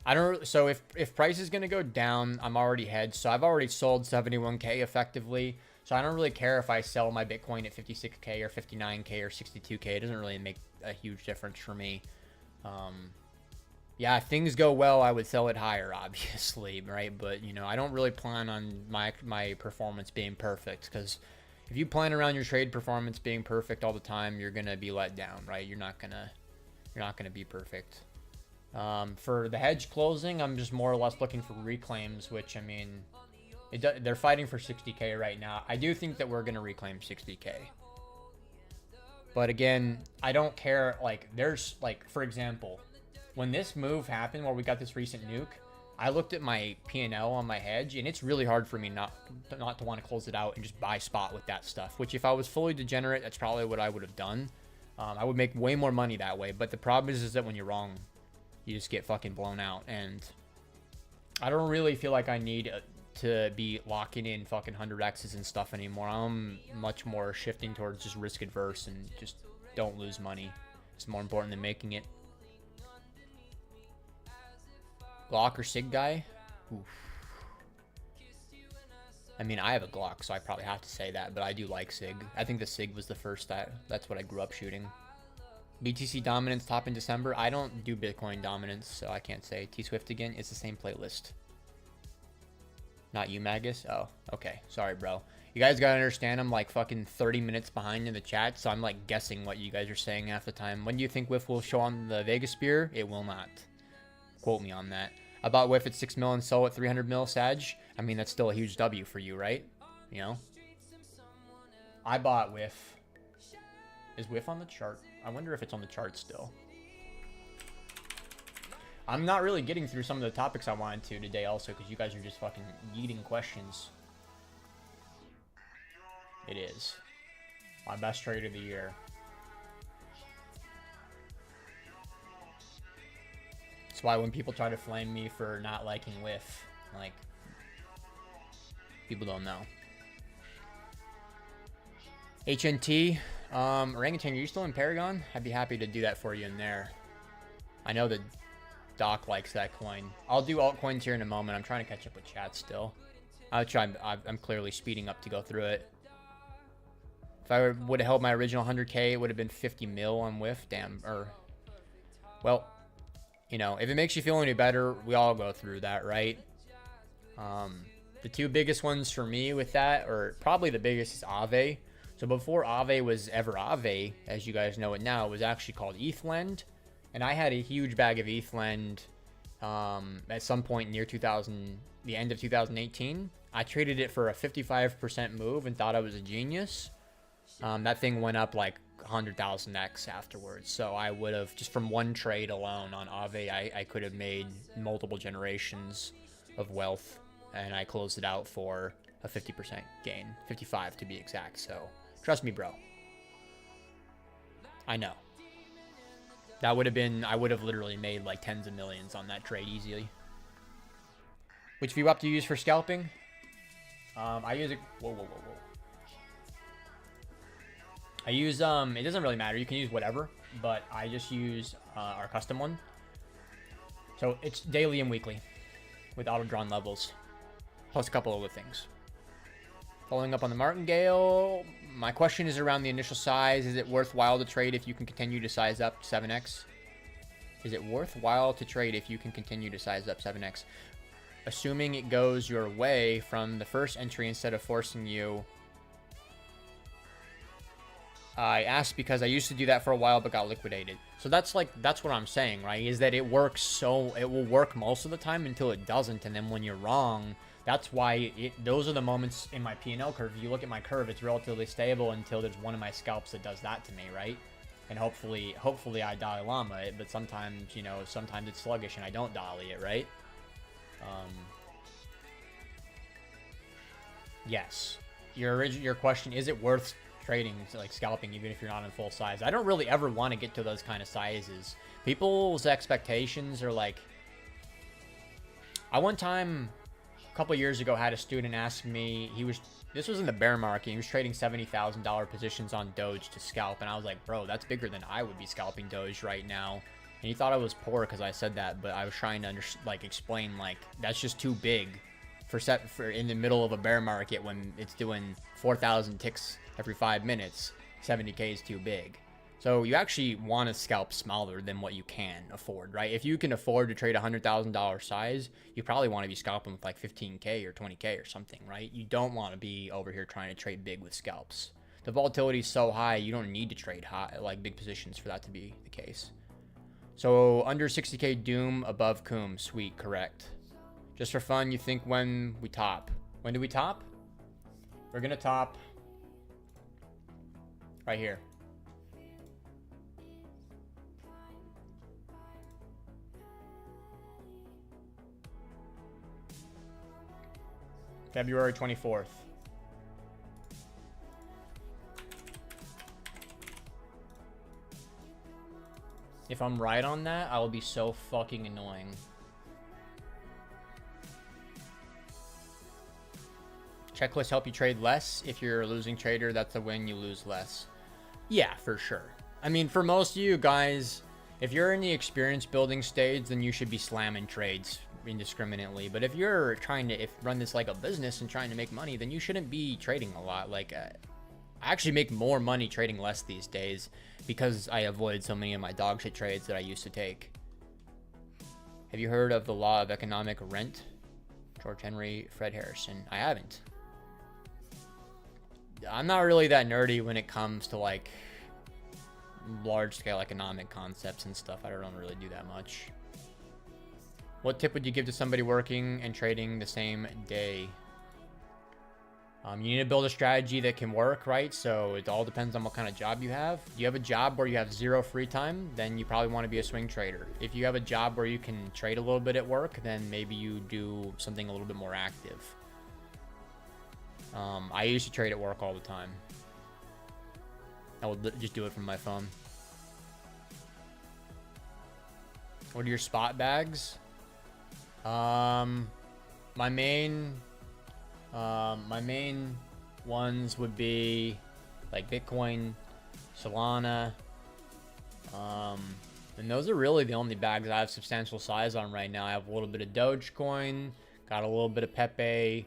I don't. So if price is gonna go down, I'm already hedged. So I've already sold 71K effectively. So I don't really care if I sell my Bitcoin at 56K or 59K or 62K. It doesn't really make a huge difference for me. Yeah, if things go well, I would sell it higher, obviously, right? But you know, I don't really plan on my performance being perfect, because if you plan around your trade performance being perfect all the time, you're gonna be let down, right? You're not gonna be perfect. For the hedge closing, I'm just more or less looking for reclaims, which, I mean, they're fighting for 60K right now. I do think that we're going to reclaim 60K. But again, I don't care. Like, there's, like, for example, when this move happened where we got this recent nuke, I looked at my P&L on my hedge, and it's really hard for me not to want to close it out and just buy spot with that stuff, which if I was fully degenerate, that's probably what I would have done. I would make way more money that way. But the problem is that when you're wrong, you just get fucking blown out, and I don't really feel like I need to be locking in fucking 100x's and stuff anymore. I'm much more shifting towards just risk adverse and just don't lose money. It's more important than making it. Glock or SIG guy? Oof. I mean, I have a Glock, so I probably have to say that, but I do like SIG. I think the SIG was the first that's what I grew up shooting. BTC dominance top in December. I don't do Bitcoin dominance, so I can't say. T-Swift again. It's the same playlist. Not you, Magus? Oh, okay. Sorry, bro. You guys gotta understand, I'm like fucking 30 minutes behind in the chat, so I'm like guessing what you guys are saying half the time. When do you think WIF will show on the Vegas Spear? It will not. Quote me on that. I bought WIF at 6 mil and sold at 300 mil, Sag. I mean, that's still a huge W for you, right? You know? I bought WIF. Is WIF on the chart? I wonder if it's on the chart still. I'm not really getting through some of the topics I wanted to today also, because you guys are just fucking yeeting questions. It is. My best trade of the year. That's why when people try to flame me for not liking WIF, like, people don't know. HNT, Orangutan, are you still in Paragon? I'd be happy to do that for you in there. I know that Doc likes that coin. I'll do altcoins here in a moment. I'm trying to catch up with chat still. I'm clearly speeding up to go through it. If I would have held my original 100K, it would have been 50 mil on WIF. Damn. Well, you know, if it makes you feel any better, we all go through that, right? The two biggest ones for me with that, or probably the biggest, is AAVE. So before AAVE was ever AAVE, as you guys know it now, it was actually called ETHLend. And I had a huge bag of ETHLend at some point near the end of 2018. I traded it for a 55% move and thought I was a genius. That thing went up like 100,000x afterwards. So I would have, just from one trade alone on AAVE, I could have made multiple generations of wealth, and I closed it out for a 50% gain, 55 to be exact. So trust me, bro. I know. That would have been, I would have literally made like tens of millions on that trade easily. Which VWAP do you use for scalping? I use it. Whoa. I use, it doesn't really matter. You can use whatever, but I just use our custom one. So it's daily and weekly with auto-drawn levels, plus a couple other things. Following up on the martingale, my question is around the initial size. Is it worthwhile to trade if you can continue to size up 7x? Is it worthwhile to trade if you can continue to size up 7x? Assuming it goes your way from the first entry instead of forcing you. I asked because I used to do that for a while but got liquidated. So that's what I'm saying, right? Is that it works, so it will work most of the time until it doesn't, and then when you're wrong, that's why those are the moments in my P&L curve. If you look at my curve, it's relatively stable until there's one of my scalps that does that to me, right? And hopefully I Dalai Lama it, but sometimes, you know, sometimes it's sluggish and I don't Dalai it, right? Yes. Your question, is it worth trading, like scalping, even if you're not in full size? I don't really ever want to get to those kind of sizes. People's expectations are like, I one time a couple years ago had a student ask me, this was in the bear market, he was trading $70,000 positions on Doge to scalp, and I was like, bro, that's bigger than I would be scalping Doge right now. And he thought I was poor because I said that, but I was trying to explain, like, that's just too big for in the middle of a bear market when it's doing 4,000 ticks every 5 minutes. 70k is too big. So you actually want to scalp smaller than what you can afford, right? If you can afford to trade $100,000 size, you probably want to be scalping with like 15k or 20k or something, right? You don't want to be over here trying to trade big with scalps. The volatility is so high, you don't need to trade high, like big positions for that to be the case. So under 60k Doom, above Coom, sweet, correct. Just for fun, you think when we top? When do we top? We're gonna top right here. February 24th. If I'm right on that, I will be so fucking annoying. Checklists help you trade less. If you're a losing trader, that's a win, you lose less. Yeah, for sure. I mean, for most of you guys, if you're in the experience building stage, then you should be slamming trades indiscriminately. But if you're trying to run this like a business and trying to make money, then you shouldn't be trading a lot. Like, I actually make more money trading less these days because I avoid so many of my dog shit trades that I used to take. Have you heard of the law of economic rent? George Henry, Fred Harrison. I haven't. I'm not really that nerdy when it comes to like large scale economic concepts and stuff. I don't really do that much. What tip would you give to somebody working and trading the same day? You need to build a strategy that can work, right? So it all depends on what kind of job you have. Do you have a job where you have zero free time? Then you probably want to be a swing trader. If you have a job where you can trade a little bit at work, then maybe you do something a little bit more active. I used to trade at work all the time. I would just do it from my phone. What are your spot bags? My main ones would be like Bitcoin, Solana, and those are really the only bags I have substantial size on right now. I have a little bit of Dogecoin, got a little bit of PEPE,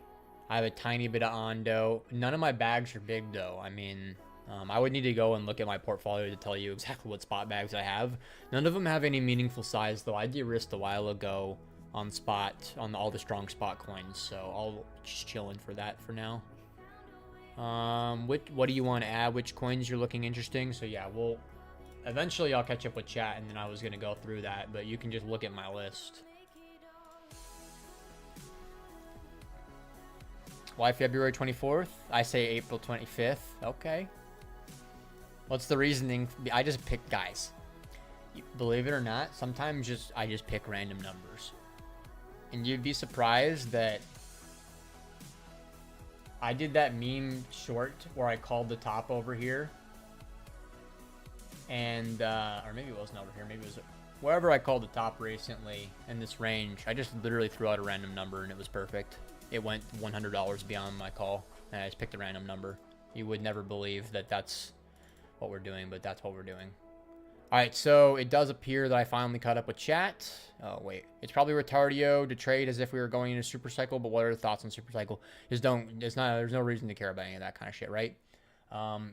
I have a tiny bit of ONDO. None of my bags are big though. I mean, I would need to go and look at my portfolio to tell you exactly what spot bags I have. None of them have any meaningful size though. I de-risked a while ago on spot, on all the strong spot coins, so I'll just chilling for that for now. What do you want to add? Which coins you're looking interesting? So yeah, well, eventually I'll catch up with chat, and then I was gonna go through that, but you can just look at my list. Why February 24th? I say April 25th. Okay. What's the reasoning? I just pick, guys. Believe it or not, sometimes I just pick random numbers. And you'd be surprised that I did that meme short where I called the top over here. And, or maybe it wasn't over here. Maybe it was wherever I called the top recently in this range. I just literally threw out a random number and it was perfect. It went $100 beyond my call. And I just picked a random number. You would never believe that that's what we're doing, but that's what we're doing. All right, so it does appear that I finally caught up with chat. Oh, wait. It's probably retardio to trade as if we were going into Supercycle, but what are the thoughts on Supercycle? There's no reason to care about any of that kind of shit, right?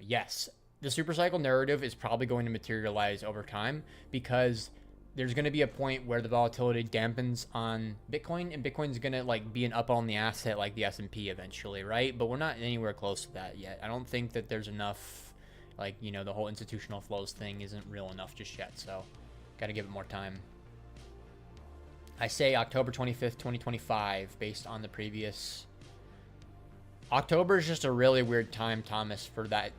Yes, the Supercycle narrative is probably going to materialize over time because there's going to be a point where the volatility dampens on Bitcoin, and Bitcoin's going to like be an up on the asset like the S&P eventually, right? But we're not anywhere close to that yet. I don't think that there's enough. Like, you know, the whole institutional flows thing isn't real enough just yet, so got to give it more time. I say October 25th, 2025, based on the previous. October is just a really weird time, Thomas, for that.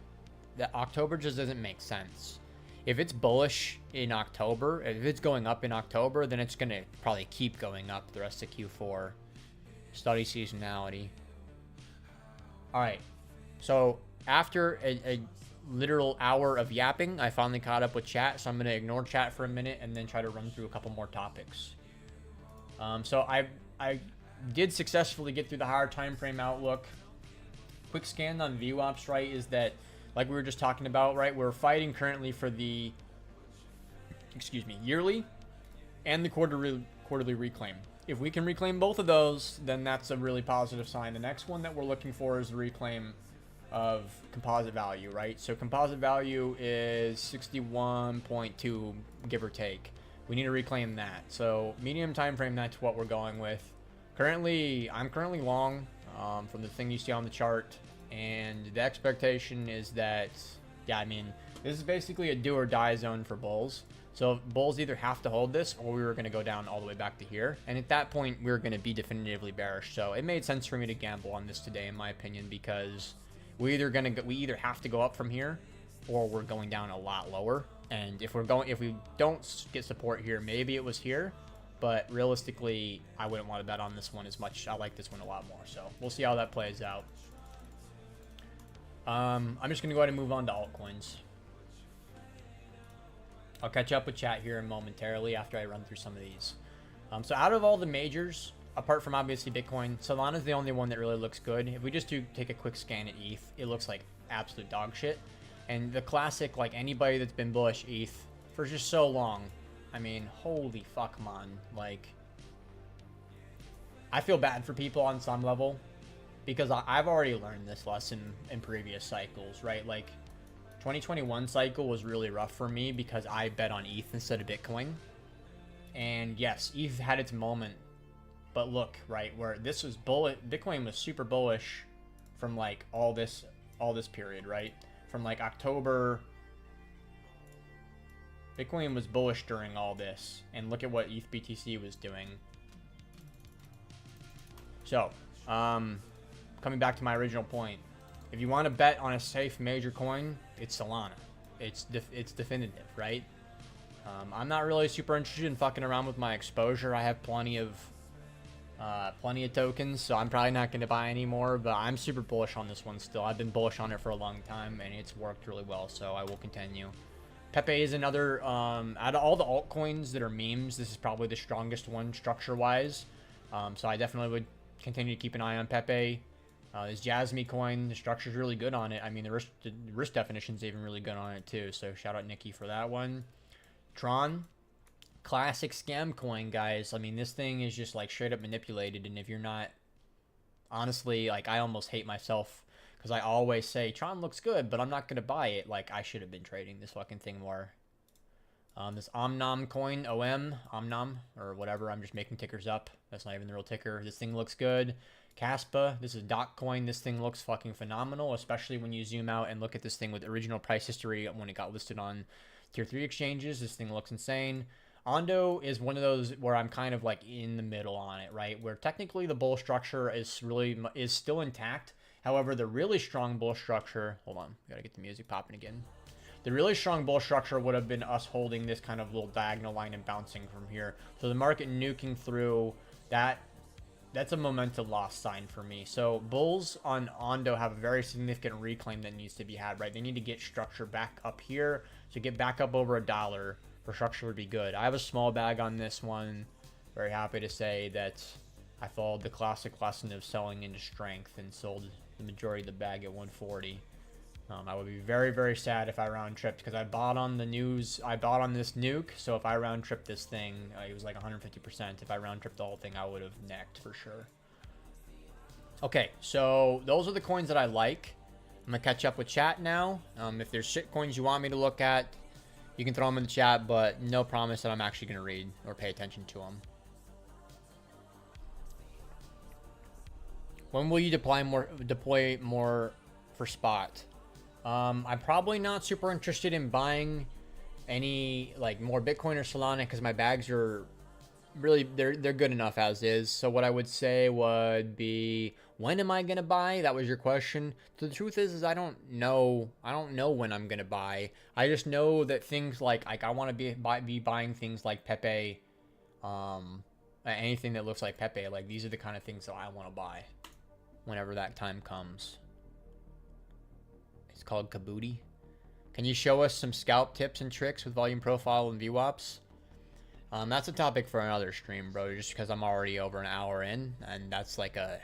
That October just doesn't make sense. If it's bullish in October, if it's going up in October, then it's going to probably keep going up the rest of Q4. Study seasonality. All right, so after a literal hour of yapping, I finally caught up with chat, so I'm going to ignore chat for a minute and then try to run through a couple more topics. So I did successfully get through the higher time frame outlook. Quick scan on VWAPs, right, is that, like we were just talking about, right, we're fighting currently for the, yearly and the quarterly reclaim. If we can reclaim both of those, then that's a really positive sign. The next one that we're looking for is the reclaim of composite value, right? So composite value is 61.2, give or take. We need to reclaim that. So medium time frame, that's what we're going with. I'm currently long from the thing you see on the chart, and the expectation is that, yeah, I mean, this is basically a do or die zone for bulls. So bulls either have to hold this, or we were going to go down all the way back to here. And at that point, we were going to be definitively bearish. So it made sense for me to gamble on this today, in my opinion, we either have to go up from here, or we're going down a lot lower. And if we don't get support here, maybe it was here, but realistically, I wouldn't want to bet on this one as much. I like this one a lot more, so we'll see how that plays out. I'm just gonna go ahead and move on to altcoins. I'll catch up with chat here momentarily after I run through some of these. So out of all the majors, apart from obviously Bitcoin, Solana's the only one that really looks good. If we just take a quick scan at ETH, it looks like absolute dog shit. And the classic, like anybody that's been bullish ETH for just so long, I mean, holy fuck, man. Like, I feel bad for people on some level because I've already learned this lesson in previous cycles, right? Like, 2021 cycle was really rough for me because I bet on ETH instead of Bitcoin. And yes, ETH had its moment. But look, right, where this was bullish, Bitcoin was super bullish from like all this period, right? From like October, Bitcoin was bullish during all this, and look at what ETH BTC was doing. So, coming back to my original point, if you want to bet on a safe major coin, it's Solana. It's definitive, right? I'm not really super interested in fucking around with my exposure. I have plenty of tokens, so I'm probably not going to buy any more, but I'm super bullish on this one still. I've been bullish on it for a long time, and it's worked really well, so I will continue. PEPE is another, out of all the altcoins that are memes, this is probably the strongest one structure-wise, so I definitely would continue to keep an eye on PEPE. This JASMY coin, the structure's really good on it. I mean, the risk definition's even really good on it, too, so shout out Nikki for that one. Tron. Classic scam coin, guys. I mean, this thing is just like straight up manipulated, and if you're not, honestly, like, I almost hate myself because I always say Tron looks good, but I'm not gonna buy it. Like, I should have been trading this fucking thing more. This Omnom coin, Omnom, or whatever, I'm just making tickers up. That's not even the real ticker. This thing looks good. Caspa, this is Doc coin. This thing looks fucking phenomenal, especially when you zoom out and look at this thing with original price history when it got listed on tier 3 exchanges. This thing looks insane. ONDO is one of those where I'm kind of like in the middle on it, right? Where technically the bull structure is still intact. However, the really strong bull structure, hold on, gotta get the music popping again. The really strong bull structure would have been us holding this kind of little diagonal line and bouncing from here. So the market nuking through that, that's a momentum loss sign for me. So bulls on ONDO have a very significant reclaim that needs to be had, right? They need to get structure back up here. So get back up over $1 for structure would be good. I have a small bag on this one. Very happy to say that I followed the classic lesson of selling into strength and sold the majority of the bag at 140. I would be very, very sad if I round tripped because I bought on the news. I bought on this nuke. So if I round tripped this thing, it was like 150%. If I round tripped the whole thing, I would have necked for sure. Okay, so those are the coins that I like. I'm gonna catch up with chat now. If there's shit coins you want me to look at, you can throw them in the chat, but no promise that I'm actually gonna read or pay attention to them. When will you deploy more for spot? I'm probably not super interested in buying any like more Bitcoin or Solana because my bags are really they're good enough as is. So what I would say would be, when am I gonna buy? That was your question. So the truth is I don't know. I don't know when I'm gonna buy. I just know that things like I want to be buying things like PEPE, anything that looks like PEPE. Like these are the kind of things that I want to buy whenever that time comes. It's called Kabooti. Can you show us some scalp tips and tricks with volume profile and VWAPs? That's a topic for another stream, bro, just because I'm already over an hour in, and that's like a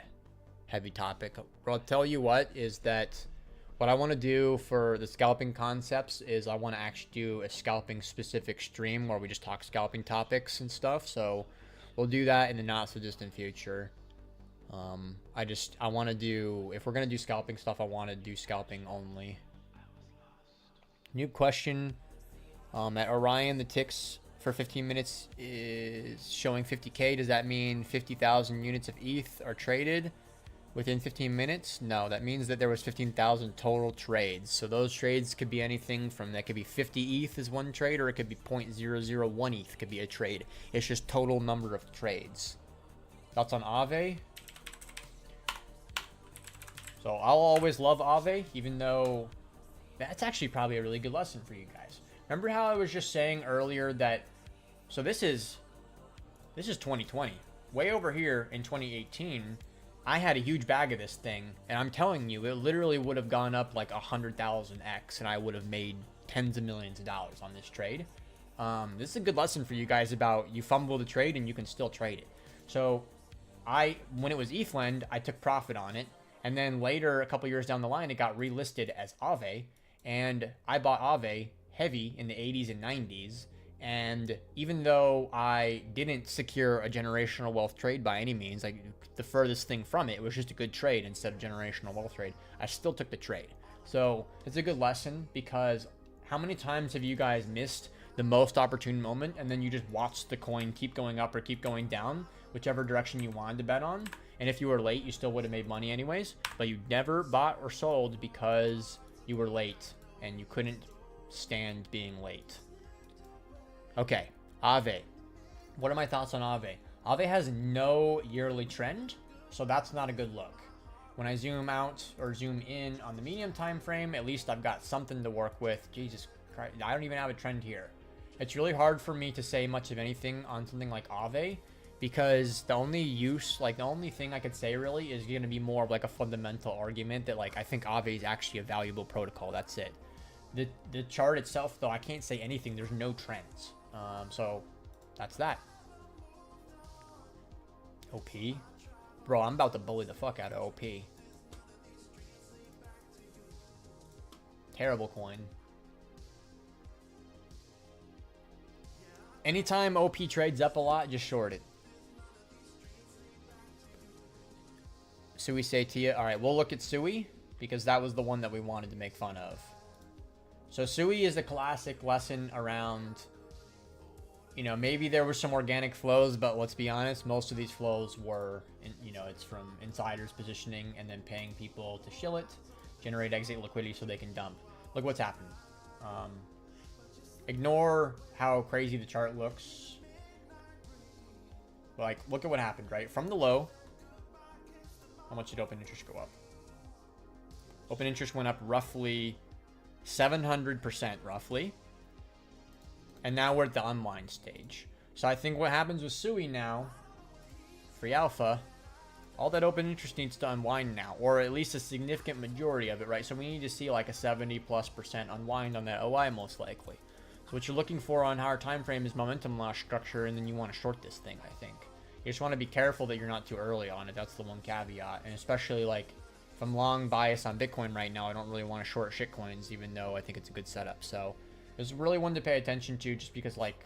heavy topic. Bro, I'll tell you what is that what I want to do for the scalping concepts is I want to actually do a scalping specific stream where we just talk scalping topics and stuff. So we'll do that in the not so distant future. I want to do, if we're going to do scalping stuff, I want to do scalping only. New question. At Orion, the ticks for 15 minutes is showing 50K. Does that mean 50,000 units of ETH are traded within 15 minutes? No, that means that there was 15,000 total trades. So those trades could be anything from, that could be 50 ETH is one trade, or it could be 0.001 ETH could be a trade. It's just total number of trades. Thoughts on AAVE? So I'll always love AAVE, even though that's actually probably a really good lesson for you guys. Remember how I was just saying earlier that, so this is 2020. Way over here in 2018, I had a huge bag of this thing, and I'm telling you, it literally would have gone up like 100,000x, and I would have made tens of millions of dollars on this trade. This is a good lesson for you guys about you fumble the trade and you can still trade it. So when it was ETHLend, I took profit on it. And then later, a couple years down the line, it got relisted as AAVE. And I bought AAVE heavy in the 80s and 90s. And even though I didn't secure a generational wealth trade by any means, like the furthest thing from it, it was just a good trade instead of generational wealth trade, I still took the trade. So it's a good lesson, because how many times have you guys missed the most opportune moment and then you just watched the coin keep going up or keep going down, whichever direction you wanted to bet on? And if you were late, you still would have made money anyways, but you never bought or sold because you were late and you couldn't stand being late. Okay, AAVE. What are my thoughts on AAVE? AAVE has no yearly trend, so that's not a good look. When I zoom out or zoom in on the medium time frame, at least I've got something to work with. Jesus Christ, I don't even have a trend here. It's really hard for me to say much of anything on something like AAVE, because the only thing I could say really is going to be more of like a fundamental argument that like I think AAVE is actually a valuable protocol. That's it. The chart itself, though, I can't say anything. There's no trends. So that's that. OP. Bro, I'm about to bully the fuck out of OP. Terrible coin. Anytime OP trades up a lot, just short it. Sui say Tia. All right, we'll look at Sui because that was the one that we wanted to make fun of. So Sui is a classic lesson around, you know, maybe there were some organic flows, but let's be honest, most of these flows were, it's from insiders positioning and then paying people to shill it, generate exit liquidity so they can dump. Look what's happened. ignore how crazy the chart looks. Like, look at what happened, right? From the low, how much did open interest go up? Open interest went up roughly 700%, roughly. And now we're at the unwind stage. So I think what happens with SUI now, free alpha, all that open interest needs to unwind now, or at least a significant majority of it, right? So we need to see like a 70+% unwind on that OI most likely. So what you're looking for on higher time frame is momentum loss structure, and then you want to short this thing, I think. You just want to be careful that you're not too early on it. That's the one caveat. And especially like if I'm long bias on Bitcoin right now, I don't really want to short shitcoins, even though I think it's a good setup. So there's really one to pay attention to, just because like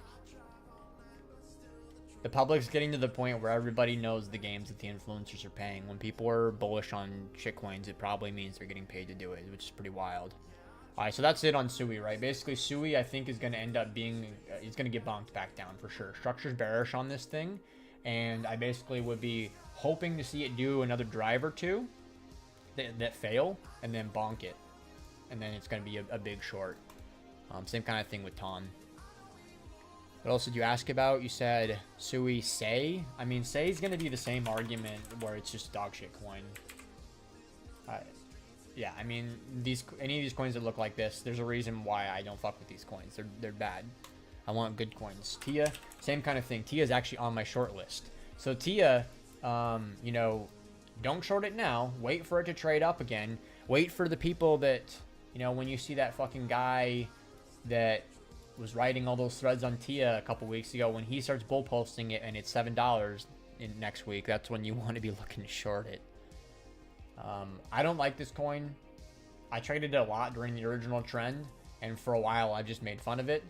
the public's getting to the point where everybody knows the games that the influencers are paying. When people are bullish on shitcoins, it probably means they're getting paid to do it, which is pretty wild. All right, so that's it on SUI, right? Basically, SUI, I think, is going to end up being, it's going to get bonked back down for sure. Structure's bearish on this thing, and I basically would be hoping to see it do another drive or two that fail, and then bonk it. And then it's going to be a big short. Same kind of thing with TON. What else did you ask about? You said SUI Say. I mean, Say is going to be the same argument where it's just dog shit coin. Yeah, I mean, any of these coins that look like this, there's a reason why I don't fuck with these coins. They're bad. I want good coins. TIA, same kind of thing. TIA is actually on my short list. So TIA, you know, don't short it now. Wait for it to trade up again. Wait for the people that, you know, when you see that fucking guy that was writing all those threads on TIA a couple weeks ago, when he starts bull posting it and it's $7 in next week, that's when you want to be looking to short it. I don't like this coin. I traded it a lot during the original trend, and for a while I've just made fun of it.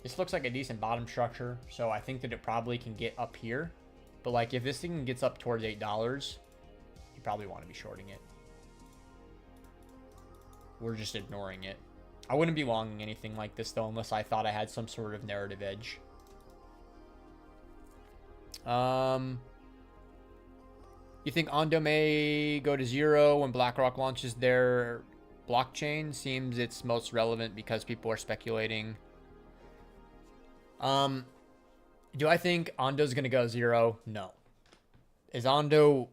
This looks like a decent bottom structure, so I think that it probably can get up here. But like, if this thing gets up towards $8, you probably want to be shorting it. We're just ignoring it. I wouldn't be longing anything like this though, unless I thought I had some sort of narrative edge. You think ONDO may go to 0 when BlackRock launches their blockchain? Seems it's most relevant because people are speculating. Do I think ONDO's going to go 0? No. Has ONDO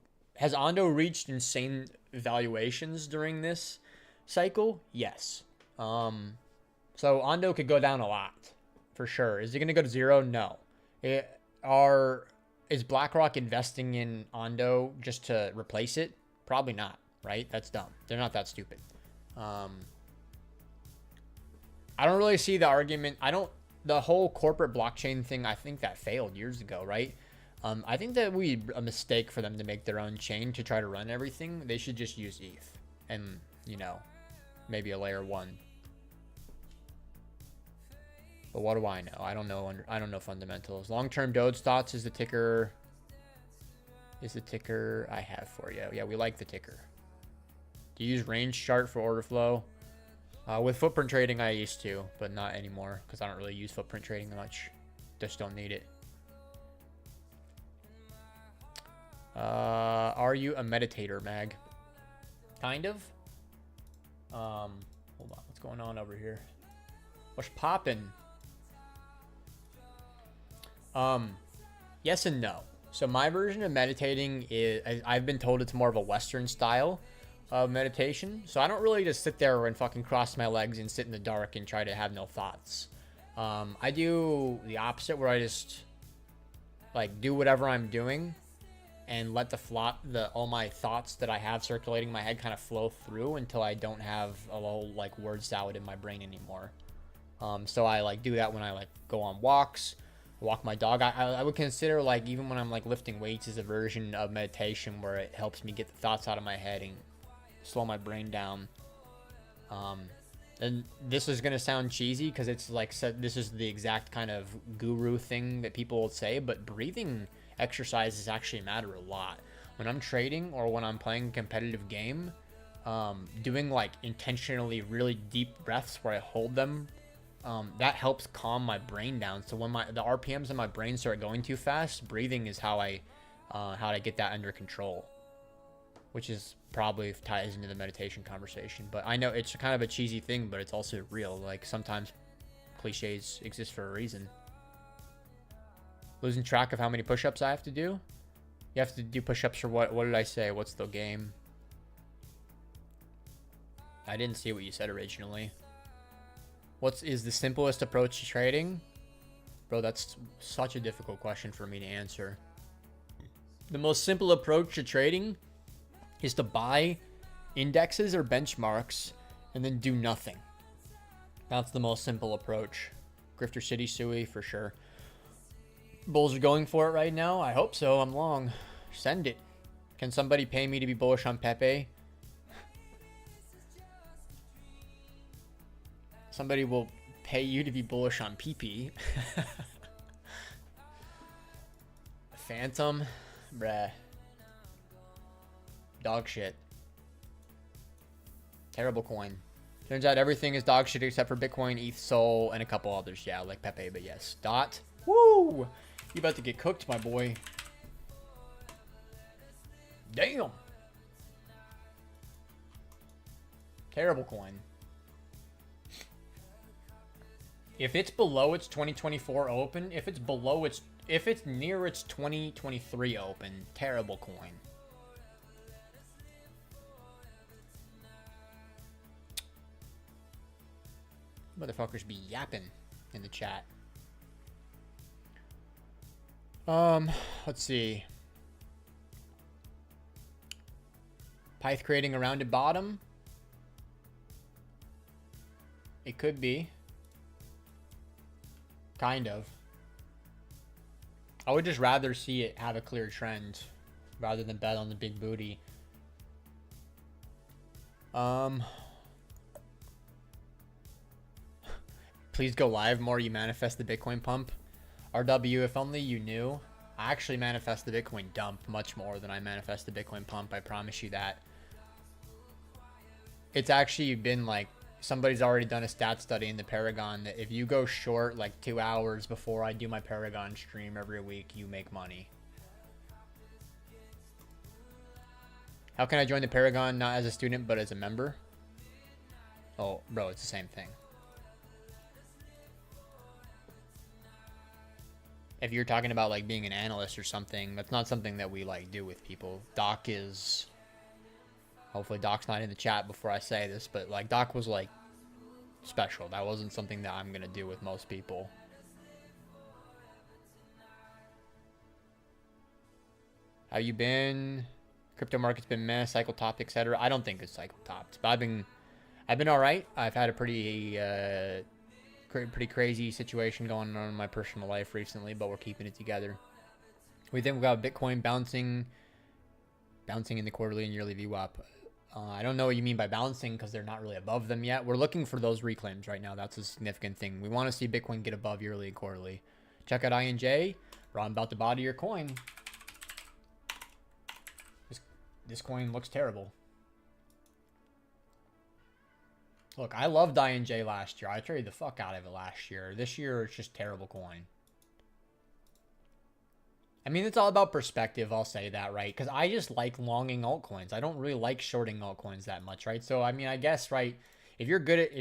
reached insane valuations during this cycle? Yes. So ONDO could go down a lot for sure. Is it going to go to 0? No. Is BlackRock investing in ONDO just to replace it? Probably not, right? That's dumb. They're not that stupid. I don't really see the argument. The whole corporate blockchain thing, I think that failed years ago, right? I think that would be a mistake for them to make their own chain to try to run everything. They should just use ETH and, you know, maybe a layer 1. But what do I know? I don't know fundamentals. Long-term Doge thoughts is the ticker. I have for you. Yeah, we like the ticker. Do you use range chart for order flow? With footprint trading, I used to, but not anymore because I don't really use footprint trading much. Just don't need it. Are you a meditator, Mag? Kind of. Hold on. What's going on over here? What's poppin'? Yes and no. So my version of meditating is, I've been told it's more of a Western style of meditation. So I don't really just sit there and fucking cross my legs and sit in the dark and try to have no thoughts. I do the opposite, where I just like do whatever I'm doing and let all my thoughts that I have circulating in my head kind of flow through until I don't have a little like word salad in my brain anymore. So I like do that when I like go on walks, walk my dog. I would consider like even when I'm like lifting weights as a version of meditation where it helps me get the thoughts out of my head and slow my brain down. And this is going to sound cheesy because it's like this is the exact kind of guru thing that people will say, but breathing exercises actually matter a lot. When I'm trading or when I'm playing a competitive game, doing like intentionally really deep breaths where I hold them, that helps calm my brain down. So when the RPMs in my brain start going too fast, breathing is how to get that under control, which is probably ties into the meditation conversation. But I know it's kind of a cheesy thing, but it's also real. Like sometimes cliches exist for a reason. Losing track of how many push-ups I have to do? You have to do push-ups for what? What did I say? What's the game? I didn't see what you said originally. What is the simplest approach to trading? Bro, that's such a difficult question for me to answer. The most simple approach to trading is to buy indexes or benchmarks and then do nothing. That's the most simple approach. Grifter City Sui for sure. Bulls are going for it right now. I hope so. I'm long. Send it. Can somebody pay me to be bullish on PEPE? Somebody will pay you to be bullish on PEPE. Phantom? Bruh. Dog shit. Terrible coin. Turns out everything is dog shit except for Bitcoin, ETH, Sol, and a couple others. Yeah, like PEPE, but yes. Dot. Woo! You about to get cooked, my boy. Damn. Terrible coin. If it's below its 2024 open, if it's near its 2023 open, terrible coin. Motherfuckers be yapping in the chat. Let's see. Pyth creating a rounded bottom. It could be. Kind of. I would just rather see it have a clear trend rather than bet on the big booty. Please go live more. You manifest the Bitcoin pump. RW, if only you knew. I actually manifest the Bitcoin dump much more than I manifest the Bitcoin pump. I promise you that. It's actually been like, somebody's already done a stat study in the Paragon that if you go short like 2 hours before I do my Paragon stream every week, you make money. How can I join the Paragon not as a student but as a member? Oh, bro, it's the same thing. If you're talking about like being an analyst or something, that's not something that we like do with people. Doc is... Hopefully Doc's not in the chat before I say this, but like Doc was like special. That wasn't something that I'm gonna do with most people. How you been? Crypto market's been meh, cycle topped, etc. I don't think it's cycle topped, but I've been all right. I've had a pretty crazy situation going on in my personal life recently, but we're keeping it together. We think we got Bitcoin bouncing in the quarterly and yearly VWAP. I don't know what you mean by bouncing because they're not really above them yet. We're looking for those reclaims right now. That's a significant thing. We want to see Bitcoin get above yearly and quarterly. Check out INJ. Ron about to body your coin. This coin looks terrible. Look, I loved INJ last year. I traded the fuck out of it last year. This year, it's just terrible coin. I mean, it's all about perspective. I'll say that, right? Because I just like longing altcoins. I don't really like shorting altcoins that much, right? So, I mean, I guess, right, if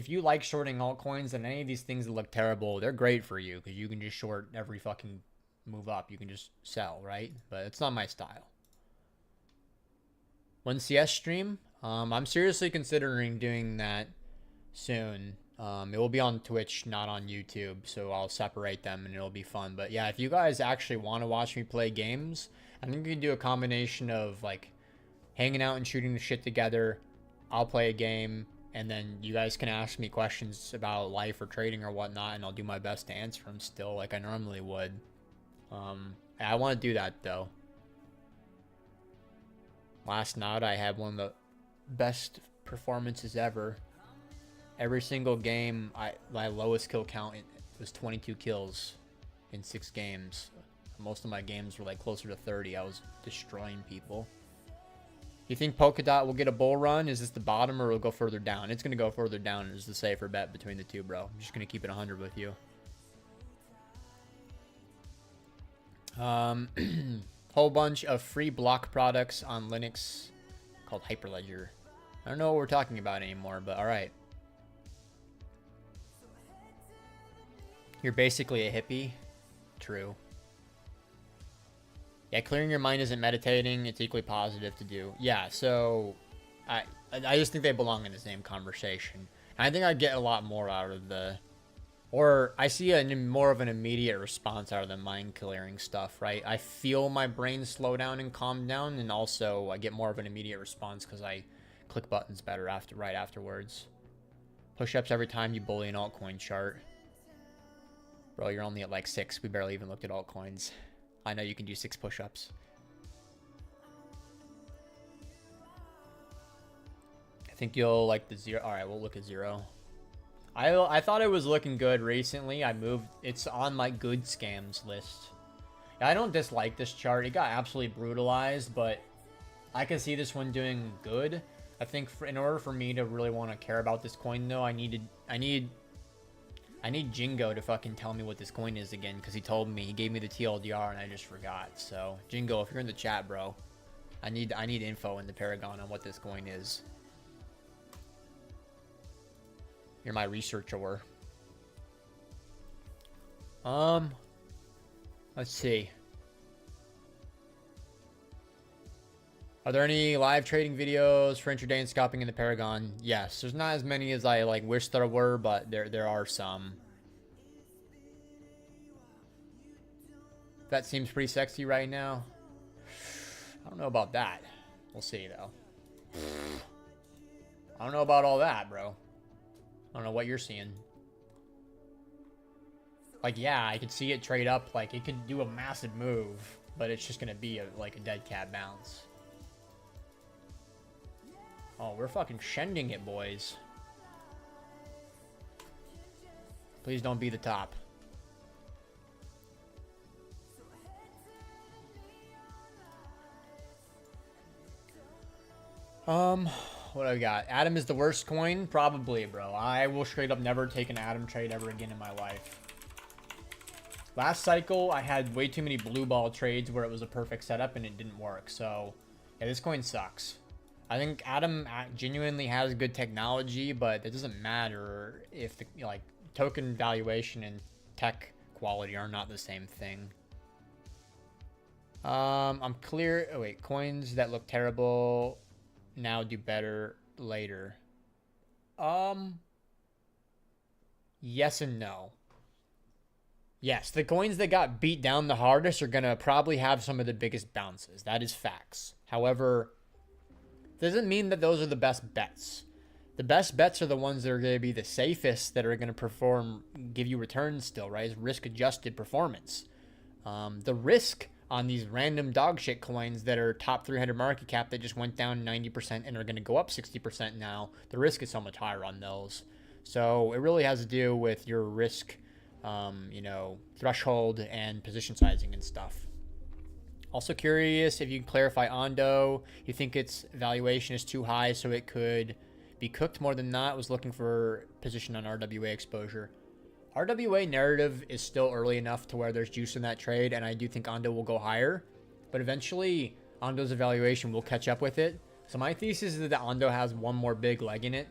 you like shorting altcoins, then any of these things that look terrible, they're great for you because you can just short every fucking move up. You can just sell, right? But it's not my style. When CS stream, I'm seriously considering doing that soon. It will be on Twitch, not on YouTube, so I'll separate them and it'll be fun. But yeah, if you guys actually want to watch me play games, I think we can do a combination of like hanging out and shooting the shit together. I'll play a game and then you guys can ask me questions about life or trading or whatnot, and I'll do my best to answer them still like I normally would. I want to do that though. Last night I had one of the best performances ever. Every single game, my lowest kill count was 22 kills in 6 games. Most of my games were like closer to 30. I was destroying people. You think Polkadot will get a bull run? Is this the bottom or will it go further down? It's going to go further down. It's the safer bet between the two, bro. I'm just going to keep it 100 with you. Whole bunch of free block products on Linux called Hyperledger. I don't know what we're talking about anymore, but all right. You're basically a hippie. True. Yeah, clearing your mind isn't meditating. It's equally positive to do. Yeah, so I just think they belong in the same conversation. And I think I get a lot more out of the, or I see more of an immediate response out of the mind clearing stuff, right? I feel my brain slow down and calm down, and also I get more of an immediate response because I click buttons better right afterwards. Push-ups every time you bully an altcoin chart. Bro, you're only at like 6. We barely even looked at altcoins. I know you can do 6 push-ups. I think you'll like the 0. All right, we'll look at 0. I thought it was looking good recently. I moved. It's on my good scams list. I don't dislike this chart. It got absolutely brutalized, but I can see this one doing good. I think in order for me to really want to care about this coin, though, I need Jingo to fucking tell me what this coin is again, because he told me, he gave me the TLDR and I just forgot. So Jingo, if you're in the chat, bro, I need info in the Paragon on what this coin is. You're my researcher. Let's see. Are there any live trading videos for intraday and scalping in the Paragon? Yes. There's not as many as I wish there were, but there are some. That seems pretty sexy right now. I don't know about that. We'll see though. I don't know about all that, bro. I don't know what you're seeing. Yeah, I could see it trade up. It could do a massive move, but it's just gonna be a dead cat bounce. Oh, we're fucking shending it, boys. Please don't be the top. What do I got? Atom is the worst coin? Probably, bro. I will straight up never take an Atom trade ever again in my life. Last cycle, I had way too many blue ball trades where it was a perfect setup and it didn't work. So, yeah, this coin sucks. I think Atom genuinely has good technology, but it doesn't matter if the token valuation and tech quality are not the same thing. I'm clear. Oh wait, coins that look terrible now do better later. Yes and no. Yes, the coins that got beat down the hardest are gonna probably have some of the biggest bounces. That is facts. However, doesn't mean that those are the best bets. The best bets are the ones that are going to be the safest, that are going to perform, give you returns still, right? It's risk-adjusted performance. The risk on these random dog shit coins that are top 300 market cap that just went down 90% and are going to go up 60% now, the risk is so much higher on those. So it really has to do with your risk, threshold and position sizing and stuff. Also curious if you can clarify ONDO. You think its valuation is too high so it could be cooked more than not? Was looking for position on RWA exposure. RWA narrative is still early enough to where there's juice in that trade, and I do think ONDO will go higher. But eventually, ONDO's evaluation will catch up with it. So my thesis is that ONDO has one more big leg in it.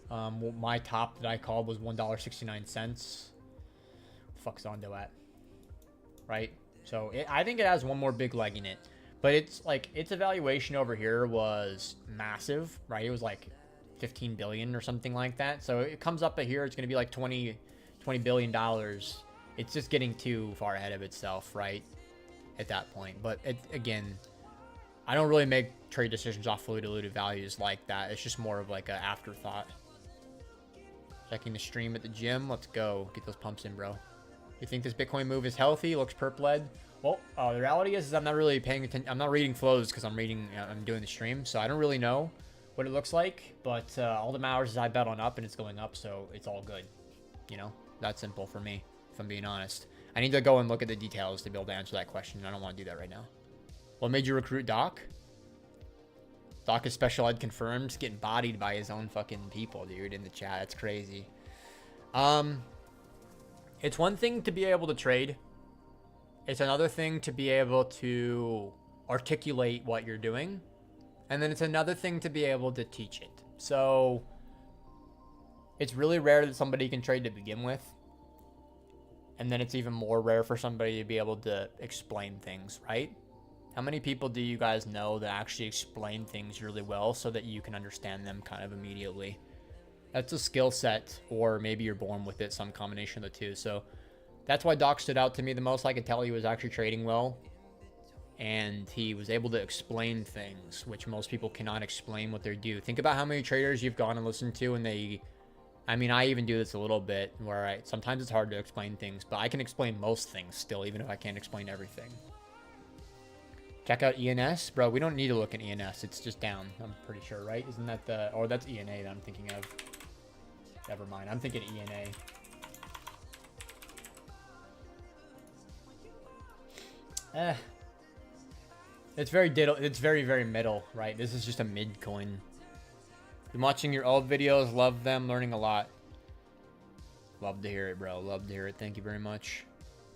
My top that I called was $1.69. Fuck's ONDO at? Right? So I think it has one more big leg in it, but it's its evaluation over here was massive, right? It was 15 billion or something like that. So it comes up here, it's going to be like $20 billion. It's just getting too far ahead of itself, right? At that point. But again, I don't really make trade decisions off fully diluted values like that. It's just more of an afterthought. Checking the stream at the gym. Let's go. Get those pumps in, bro. You think this Bitcoin move is healthy? Looks perp-led. Well, the reality is I'm not really paying attention. I'm not reading flows because I'm doing the stream, so I don't really know what it looks like. But all that matters is I bet on up and it's going up, so it's all good. That's simple for me, if I'm being honest. I need to go and look at the details to be able to answer that question. I don't want to do that right now. What made you recruit Doc? Doc is special ed confirmed. He's getting bodied by his own fucking people, dude, in the chat. It's crazy. It's one thing to be able to trade. It's another thing to be able to articulate what you're doing. And then it's another thing to be able to teach it. So it's really rare that somebody can trade to begin with. And then it's even more rare for somebody to be able to explain things, right? How many people do you guys know that actually explain things really well so that you can understand them kind of immediately? That's a skill set, or maybe you're born with it, some combination of the two. So that's why Doc stood out to me the most. I could tell he was actually trading well, and he was able to explain things, which most people cannot explain what they do. Think about how many traders you've gone and listened to, and they, I mean, I even do this a little bit, where sometimes it's hard to explain things, but I can explain most things still, even if I can't explain everything. Check out ENS. Bro, we don't need to look at ENS. It's just down, I'm pretty sure, right? Isn't that the... Or that's ENA that I'm thinking of. Never mind. I'm thinking ENA. It's very diddle. It's very, very middle, right? This is just a mid coin. Been watching your old videos. Love them. Learning a lot. Love to hear it, bro. Love to hear it. Thank you very much.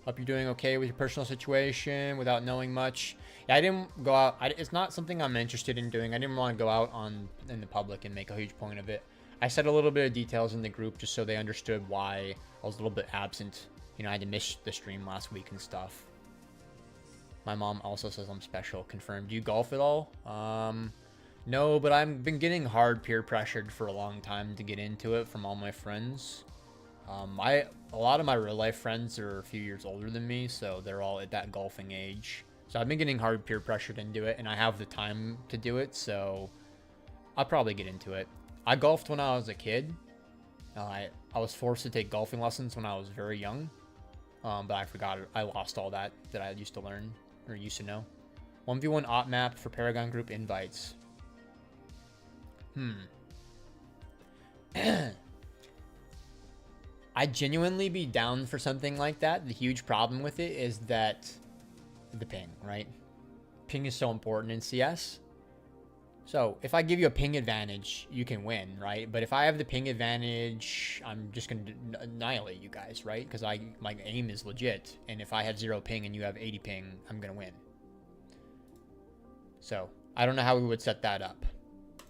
Hope you're doing okay with your personal situation without knowing much. Yeah, I didn't go out. It's not something I'm interested in doing. I didn't want to go out in the public and make a huge point of it. I said a little bit of details in the group just so they understood why I was a little bit absent. You know, I had to miss the stream last week and stuff. My mom also says I'm special. Confirmed. Do you golf at all? No, but I've been getting hard peer pressured for a long time to get into it from all my friends. A lot of my real life friends are a few years older than me, so they're all at that golfing age. So I've been getting hard peer pressured into it, and I have the time to do it, so I'll probably get into it. I golfed when I was a kid. I was forced to take golfing lessons when I was very young, but I forgot it. I lost all that I used to learn or used to know. 1v1 op map for Paragon group invites. I'd genuinely be down for something like that. The huge problem with it is that the ping, right? Ping is so important in CS. So if I give you a ping advantage, you can win, right? But if I have the ping advantage, I'm just going to annihilate you guys, right? Because my aim is legit. And if I have 0 ping and you have 80 ping, I'm going to win. So I don't know how we would set that up.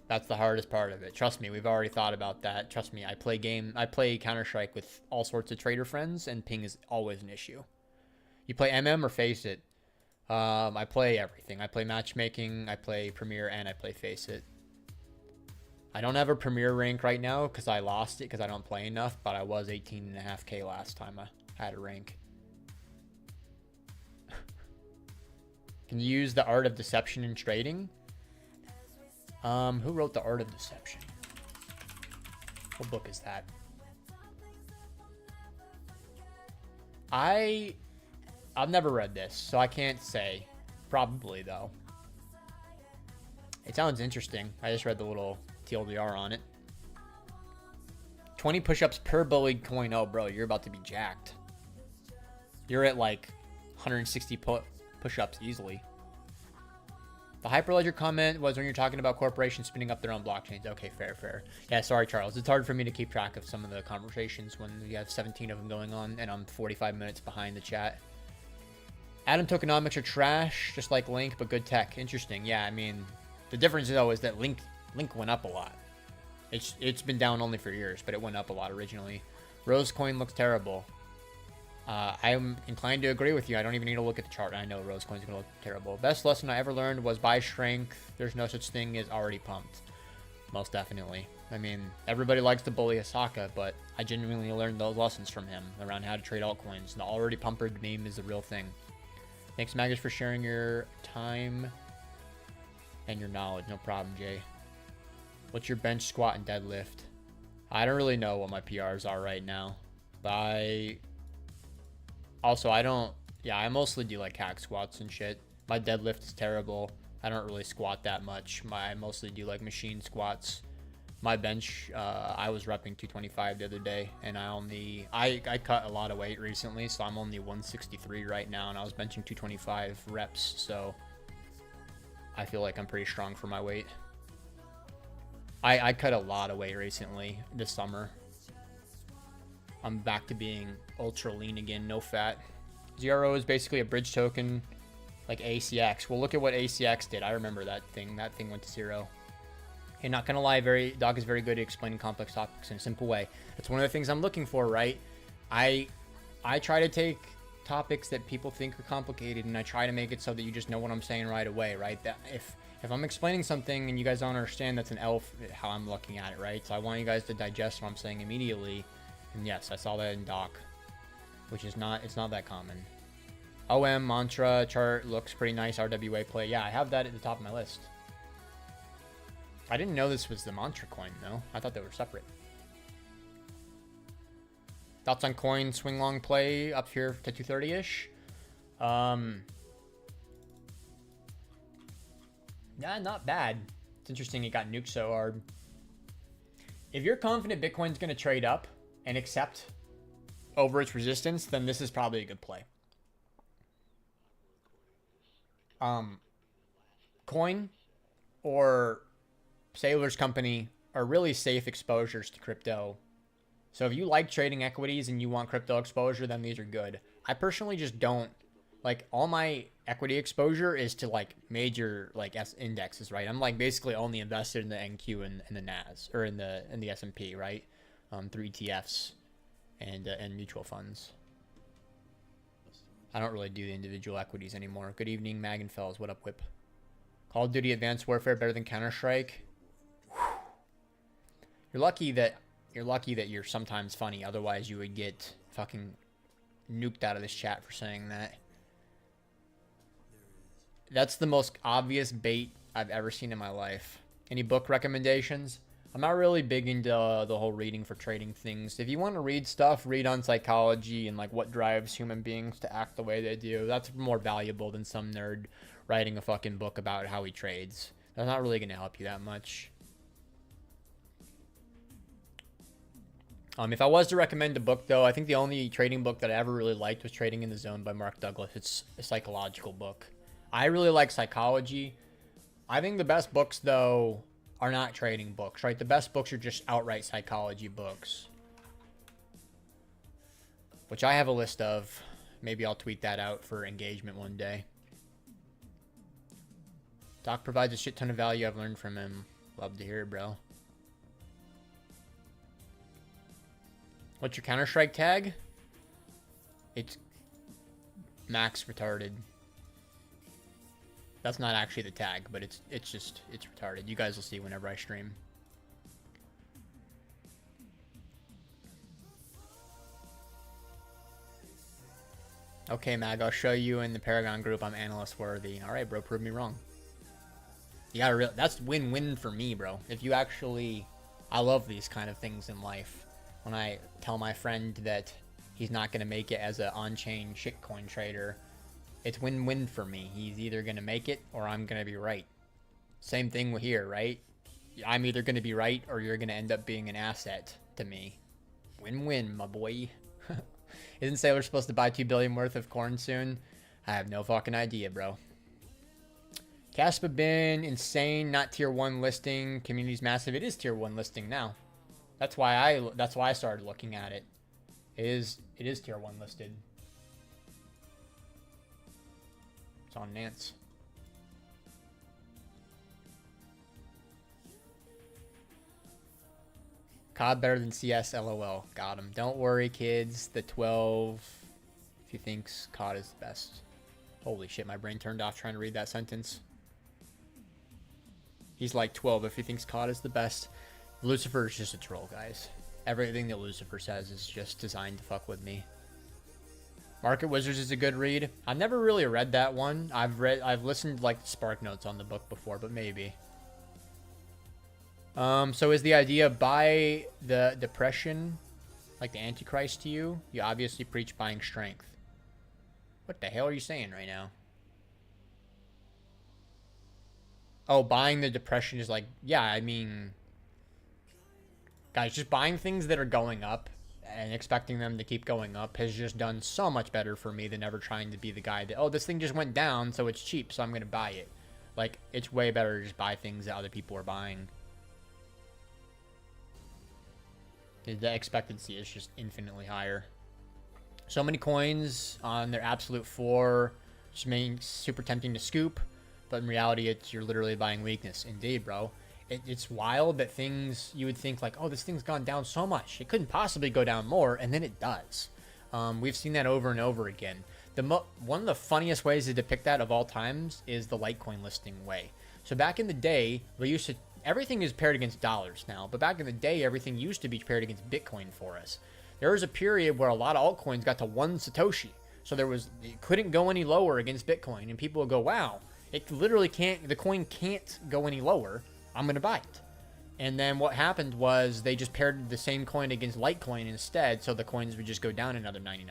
That's the hardest part of it. Trust me, we've already thought about that. Trust me, I play Counter-Strike with all sorts of trader friends, and ping is always an issue. You play MM or Face It? I play everything. I play matchmaking, I play Premier, and I play Face It. I don't have a Premier rank right now because I lost it because I don't play enough, but I was 18.5k last time I had a rank. Can you use the art of deception in trading? Who wrote the art of deception? What book is that? I've never read this, so I can't say. Probably, though. It sounds interesting. I just read the little TLDR on it. 20 push-ups per bullied coin. Oh, bro, you're about to be jacked. You're at, like, 160 push-ups easily. The Hyperledger comment was when you're talking about corporations spinning up their own blockchains. Okay, fair. Yeah, sorry, Charles. It's hard for me to keep track of some of the conversations when you have 17 of them going on, and I'm 45 minutes behind the chat. Atom tokenomics are trash, just like Link, but good tech. Interesting. Yeah, I mean, the difference, though, is that Link went up a lot. It's been down only for years, but it went up a lot originally. Rose coin looks terrible. I'm inclined to agree with you. I don't even need to look at the chart. I know Rose coin's gonna look terrible. Best lesson I ever learned was buy strength. There's no such thing as already pumped. Most definitely. I mean, everybody likes to bully Asaka, but I genuinely learned those lessons from him around how to trade altcoins. The already pumpered meme is the real thing. Thanks, Magus, for sharing your time and your knowledge. No problem, Jay. What's your bench, squat, and deadlift? I don't really know what my PRs are right now, but I mostly do like hack squats and shit. My deadlift is terrible. I don't really squat that much. I mostly do like machine squats. My bench, I was repping 225 the other day, and I cut a lot of weight recently, so I'm only 163 right now, and I was benching 225 reps, so I feel like I'm pretty strong for my weight. I cut a lot of weight recently this summer. I'm back to being ultra lean again, no fat. ZRO is basically a bridge token like ACX. Well, look at what ACX did. I remember that thing. That thing went to 0. Hey, not gonna lie, Doc is very good at explaining complex topics in a simple way. That's one of the things I'm looking for, right? I I try to take topics that people think are complicated, and I try to make it so that you just know what I'm saying right away, right? That if I'm explaining something and you guys don't understand, that's an elf how I'm looking at it, right? So I want you guys to digest what I'm saying immediately. And yes, I saw that in doc, which is not, it's not that common. OM mantra chart looks pretty nice. RWA play. Yeah, I have that at the top of my list. I didn't know this was the mantra coin though. I thought they were separate. Thoughts on coin swing long play up here to 230-ish? Yeah, not bad. It's interesting it got nuked so hard. If you're confident Bitcoin's going to trade up and accept over its resistance, then this is probably a good play. Coin or Sailor's Company are really safe exposures to crypto. So if you like trading equities and you want crypto exposure, then these are good. I personally just don't. Like, all my equity exposure is to, like, major, like, indexes, right? I'm, like, basically only invested in the NQ and the NAS, or in the S&P, right? Through ETFs and mutual funds. I don't really do the individual equities anymore. Good evening, Magenfels. What up, Whip? Call of Duty Advanced Warfare better than Counter-Strike? You're lucky that you're sometimes funny. Otherwise, you would get fucking nuked out of this chat for saying that. That's the most obvious bait I've ever seen in my life. Any book recommendations? I'm not really big into the whole reading for trading things. If you want to read stuff, read on psychology and like what drives human beings to act the way they do. That's more valuable than some nerd writing a fucking book about how he trades. That's not really going to help you that much. If I was to recommend a book, though, I think the only trading book that I ever really liked was Trading in the Zone by Mark Douglas. It's a psychological book. I really like psychology. I think the best books, though, are not trading books, right? The best books are just outright psychology books, which I have a list of. Maybe I'll tweet that out for engagement one day. Doc provides a shit ton of value. I've learned from him. Love to hear it, bro. What's your Counter-Strike tag? It's max retarded. That's not actually the tag, but it's retarded. You guys will see whenever I stream. Okay, Mag, I'll show you in the Paragon group I'm analyst worthy. All right, bro, prove me wrong. You gotta that's win-win for me, bro. If you actually, I love these kind of things in life. When I tell my friend that he's not gonna make it as an on-chain shitcoin trader, it's win-win for me. He's either gonna make it or I'm gonna be right. Same thing here, right? I'm either gonna be right or you're gonna end up being an asset to me. Win-win, my boy. Isn't Sailor supposed to buy 2 billion worth of corn soon? I have no fucking idea, bro. Caspa been insane, not tier 1 listing. Community's massive. It is tier 1 listing now. That's why I started looking at it. It is tier 1 listed. It's on Nance. COD better than CS, LOL. Got him. Don't worry, kids. The 12, if he thinks COD is the best. Holy shit, my brain turned off trying to read that sentence. He's like 12 if he thinks COD is the best. Lucifer is just a troll, guys. Everything that Lucifer says is just designed to fuck with me. Market Wizards is a good read. I've never really read that one. I've listened like Spark Notes on the book before, but maybe. So is the idea buy the depression, like the Antichrist to you? You obviously preach buying strength. What the hell are you saying right now? Oh, buying the depression is like, yeah, I mean, guys, just buying things that are going up and expecting them to keep going up has just done so much better for me than ever trying to be the guy that, oh, this thing just went down, so it's cheap, so I'm going to buy it. Like, it's way better to just buy things that other people are buying. The expectancy is just infinitely higher. So many coins on their absolute floor just makes super tempting to scoop, but in reality, you're literally buying weakness. Indeed, bro. It's wild that things you would think like, oh, this thing's gone down so much. It couldn't possibly go down more, and then it does. We've seen that over and over again. One of the funniest ways to depict that of all times is the Litecoin listing way. So back in the day, everything is paired against dollars now, but back in the day, everything used to be paired against Bitcoin for us. There was a period where a lot of altcoins got to 1 Satoshi. So it couldn't go any lower against Bitcoin. And people would go, wow, it literally can't, the coin can't go any lower. I'm going to buy it. And then what happened was they just paired the same coin against Litecoin instead. So the coins would just go down another 99%.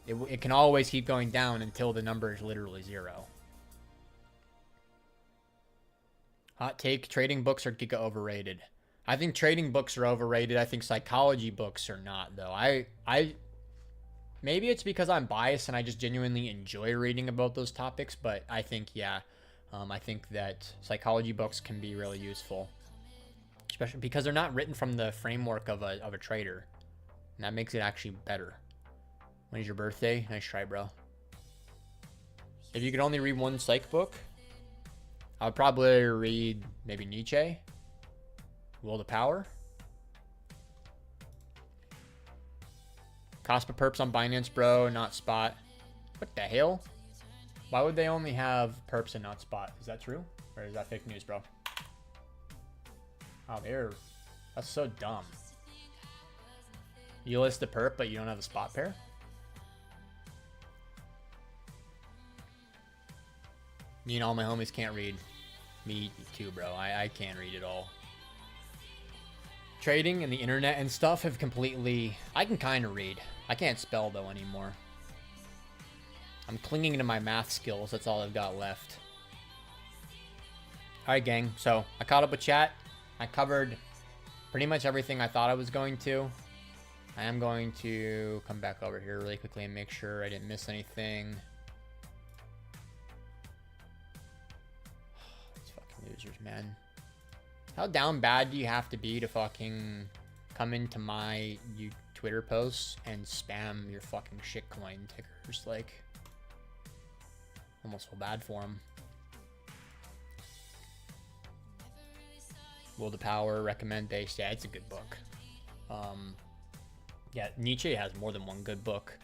It can always keep going down until the number is literally 0. Hot take, trading books are giga overrated. I think trading books are overrated. I think psychology books are not, though. Maybe it's because I'm biased and I just genuinely enjoy reading about those topics, but I think, yeah, I think that psychology books can be really useful, especially because they're not written from the framework of a trader, and that makes it actually better. When is your birthday? Nice try, bro. If you could only read one psych book, I would probably read maybe Nietzsche, Will to Power. Cost per perps on Binance, bro, not spot. What the hell? Why would they only have perps and not spot? Is that true? Or is that fake news, bro? Oh, that's so dumb. You list the perp, but you don't have a spot pair? Me and all my homies can't read. Me too, bro. I can't read at all. Trading and the internet and stuff have completely... I can kind of read. I can't spell, though, anymore. I'm clinging to my math skills. That's all I've got left. Alright, gang. So, I caught up with chat. I covered pretty much everything I thought I was going to. I am going to come back over here really quickly and make sure I didn't miss anything. These fucking losers, man. How down bad do you have to be to fucking come into my Twitter posts and spam your fucking shitcoin tickers? Like, almost feel bad for them. Will to Power, recommend based. Yeah, it's a good book. Yeah, Nietzsche has more than one good book.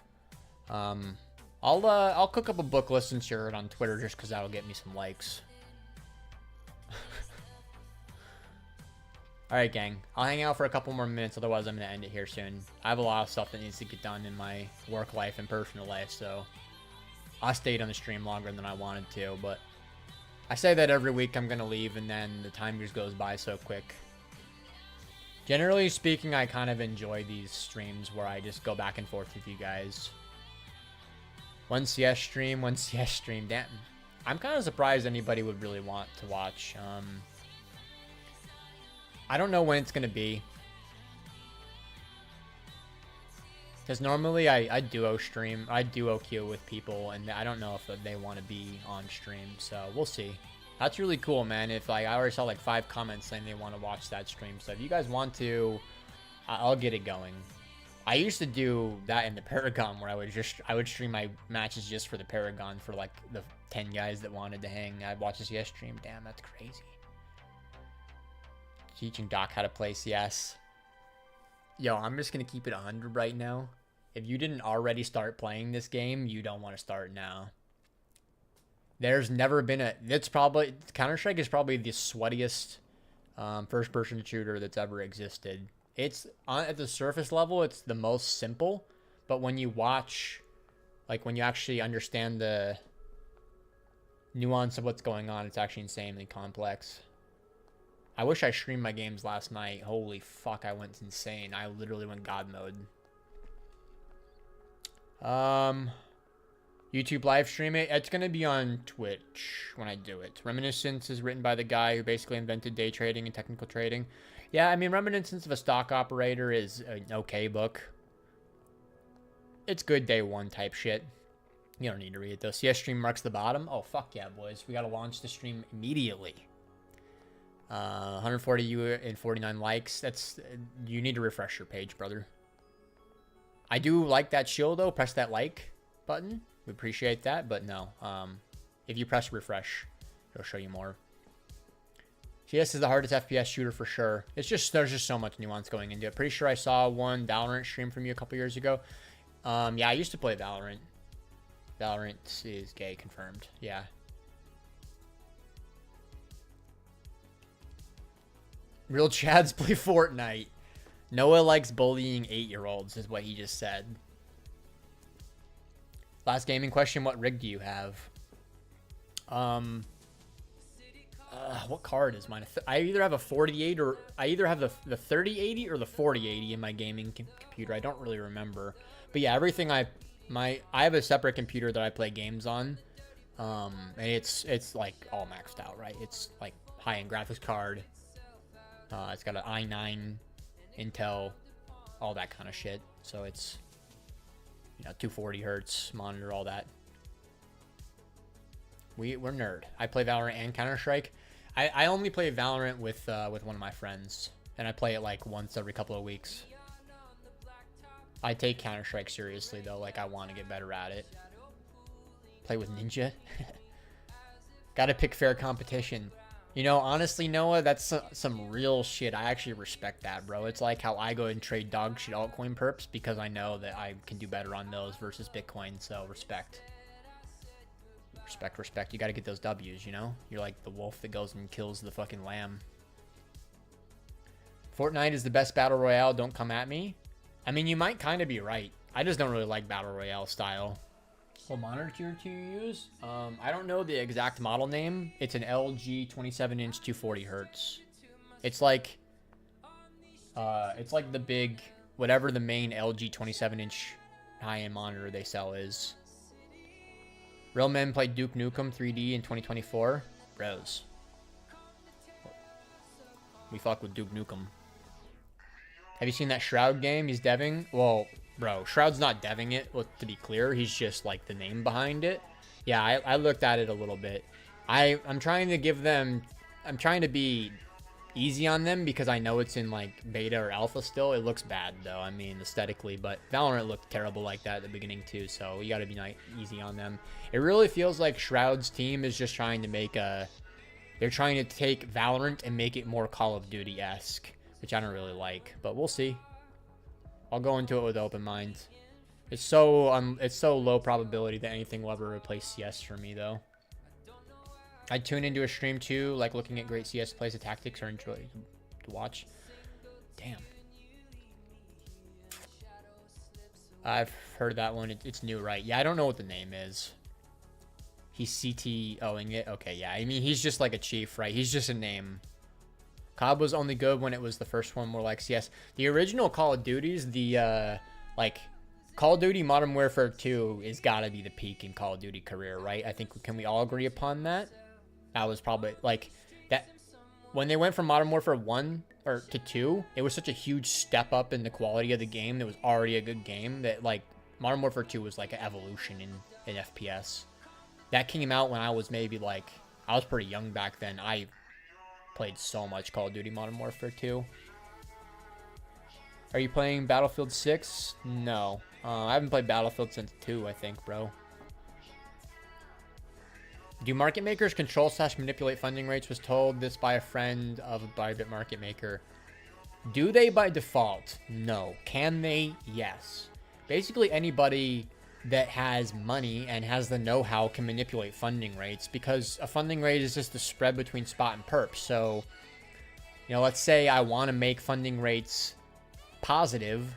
I'll cook up a book list and share it on Twitter just because that'll get me some likes. Alright, gang. I'll hang out for a couple more minutes, otherwise I'm going to end it here soon. I have a lot of stuff that needs to get done in my work life and personal life, so I stayed on the stream longer than I wanted to, but I say that every week I'm going to leave, and then the time just goes by so quick. Generally speaking, I kind of enjoy these streams where I just go back and forth with you guys. One CS stream, one CS stream. Damn. I'm kind of surprised anybody would really want to watch. I don't know when it's going to be. Because normally I duo stream. I duo queue with people, and I don't know if they want to be on stream. So we'll see. That's really cool, man. If I already saw like 5 comments saying they want to watch that stream. So if you guys want to, I'll get it going. I used to do that in the Paragon where I would stream my matches just for the Paragon for like the 10 guys that wanted to hang. I'd watch a CS stream. Damn, that's crazy. Teaching Doc how to play CS. Yo, I'm just going to keep it 100 right now. If you didn't already start playing this game, you don't want to start now. There's never been Counter-Strike is probably the sweatiest first-person shooter that's ever existed. It's at the surface level, it's the most simple, but when you watch, like when you actually understand the nuance of what's going on, it's actually insanely complex. I wish I streamed my games last night. Holy fuck, I went insane. I literally went God mode. YouTube live stream it. It's gonna be on Twitch when I do it. Reminiscence is written by the guy who basically invented day trading and technical trading. Yeah, I mean, Reminiscence of a Stock Operator is an okay book. It's good day one type shit. You don't need to read it though. CS stream marks the bottom. Oh fuck yeah, boys. We gotta launch the stream immediately. 140 you and 49 likes. You need to refresh your page, brother. I do like that shield though. Press that like button. We appreciate that, but no. If you press refresh, it'll show you more. CS is the hardest FPS shooter for sure. It's just, there's just so much nuance going into it. Pretty sure I saw one Valorant stream from you a couple years ago. Yeah, I used to play Valorant. Valorant is gay, confirmed. Yeah. Real Chads play Fortnite. Noah likes bullying 8-year-olds is what he just said. Last gaming question, what rig do you have? What card is mine? I either have a 48 or I either have the 3080 or the 4080 in my gaming computer. I don't really remember. But yeah, everything I have a separate computer that I play games on. And it's like all maxed out, right? It's like high-end graphics card. It's got an i9 Intel, all that kind of shit. So it's, you know, 240 hertz monitor, all that. We're nerd. I play Valorant and Counter-Strike. I only play Valorant with one of my friends, and I play it like once every couple of weeks. I take Counter-Strike seriously though, like I want to get better at it. Play with Ninja. Gotta pick fair competition. You know, honestly, Noah, that's some real shit. I actually respect that, bro. It's like how I go and trade dog shit altcoin perps because I know that I can do better on those versus Bitcoin, so respect. Respect. You gotta get those W's, you know? You're like the wolf that goes and kills the fucking lamb. Fortnite is the best battle royale, don't come at me. I mean, you might kind of be right. I just don't really like battle royale style. What monitor do you use? I don't know the exact model name. It's an LG 27-inch 240 hertz. It's like the big, whatever the main LG 27-inch high-end monitor they sell is. Real men played Duke Nukem 3D in 2024. Bros. We fuck with Duke Nukem. Have you seen that Shroud game he's deving? Well, bro, Shroud's not deving it, well, to be clear. He's just like the name behind it. Yeah, I looked at it a little bit. I'm trying to give them... I'm trying to be easy on them because I know it's in like beta or alpha still. It looks bad though, I mean, aesthetically, but Valorant looked terrible like that at the beginning too, so you gotta be easy on them. It really feels like Shroud's team is just trying to make a... They're trying to take Valorant and make it more Call of Duty-esque, which I don't really like, but we'll see. I'll go into it with open mind. It's so low probability that anything will ever replace CS for me though. I'd tune into a stream too, like looking at great CS plays of tactics or enjoy to watch. Damn. I've heard that one. It's new, right? Yeah, I don't know what the name is. He's CTOing it. Okay, yeah. I mean, he's just like a chief, right? He's just a name. COD was only good when it was the first one, more like CS. The original Call of Duties, like Call of Duty Modern Warfare 2 is gotta be the peak in Call of Duty career, right? I think, can we all agree upon that? That was probably like that when they went from Modern Warfare 1 to 2, it was such a huge step up in the quality of the game that was already a good game that like Modern Warfare 2 was like an evolution in FPS. That came out when I was maybe like, I was pretty young back then. I played so much Call of Duty Modern Warfare 2. Are you playing Battlefield 6? No. I haven't played Battlefield since 2, I think, bro. Do market makers control/manipulate funding rates? Was told this by a friend of a private market maker. Do they by default? No. Can they? Yes. Basically anybody that has money and has the know-how can manipulate funding rates, because a funding rate is just the spread between spot and perp. So, you know, let's say I want to make funding rates positive.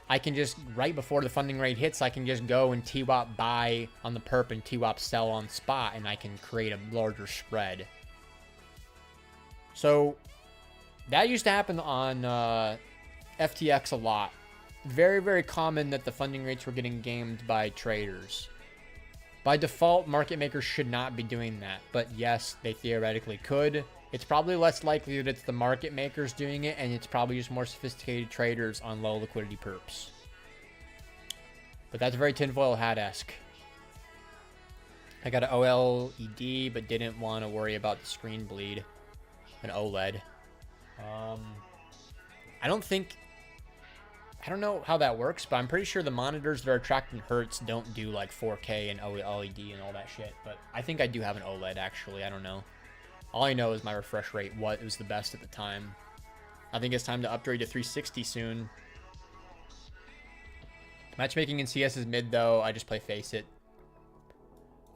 I can just, right before the funding rate hits, I can just go and TWAP buy on the perp and TWAP sell on spot, and I can create a larger spread. So that used to happen on FTX a lot. Very, very common that the funding rates were getting gamed by traders. By default, market makers should not be doing that, but yes, they theoretically could. It's probably less likely that it's the market makers doing it, and it's probably just more sophisticated traders on low liquidity perps. But that's very tinfoil hat-esque. I got an OLED, but didn't want to worry about the screen bleed. An OLED. I don't know how that works, but I'm pretty sure the monitors that are tracked in hertz don't do like 4K and OLED and all that shit. But I think I do have an OLED, actually. I don't know. All I know is my refresh rate was the best at the time. I think it's time to upgrade to 360 soon. Matchmaking in CS is mid, though. I just play Face It.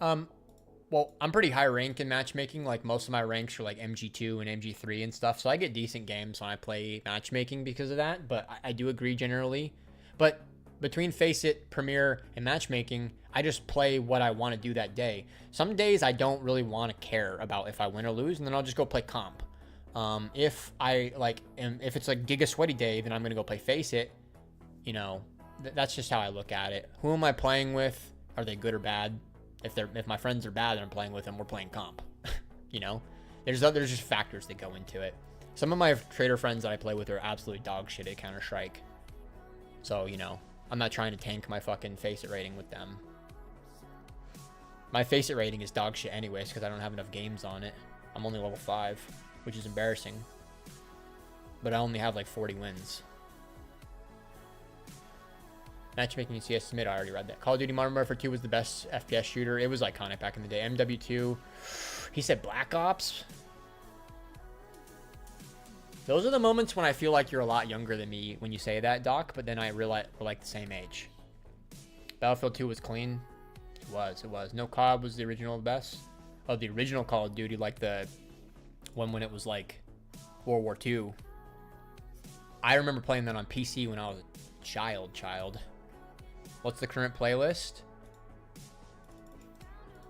Well, I'm pretty high rank in matchmaking. Like, most of my ranks are like MG2 and MG3 and stuff. So I get decent games when I play matchmaking because of that. But I do agree generally. But between Face It, Premier, and matchmaking, I just play what I want to do that day. Some days I don't really want to care about if I win or lose, and then I'll just go play comp. If it's a Giga Sweaty day, then I'm gonna go play Face It. You know, that's just how I look at it. Who am I playing with? Are they good or bad? If my friends are bad and I'm playing with them, we're playing comp. You know, there's just factors that go into it. Some of my trader friends that I play with are absolutely dog shit at Counter-Strike. So, you know, I'm not trying to tank my fucking Face It rating with them. My Face It rating is dog shit anyways because I don't have enough games on it. I'm only level 5, which is embarrassing. But I only have like 40 wins. Matchmaking in CS mid, I already read that. Call of Duty Modern Warfare 2 was the best FPS shooter. It was iconic back in the day. MW2. He said Black Ops. Those are the moments when I feel like you're a lot younger than me when you say that, Doc, but then I realize we're like the same age. Battlefield 2 was clean. It was. No COD was the original best. Oh, the original Call of Duty, like the one when it was like World War II. I remember playing that on PC when I was a child. What's the current playlist?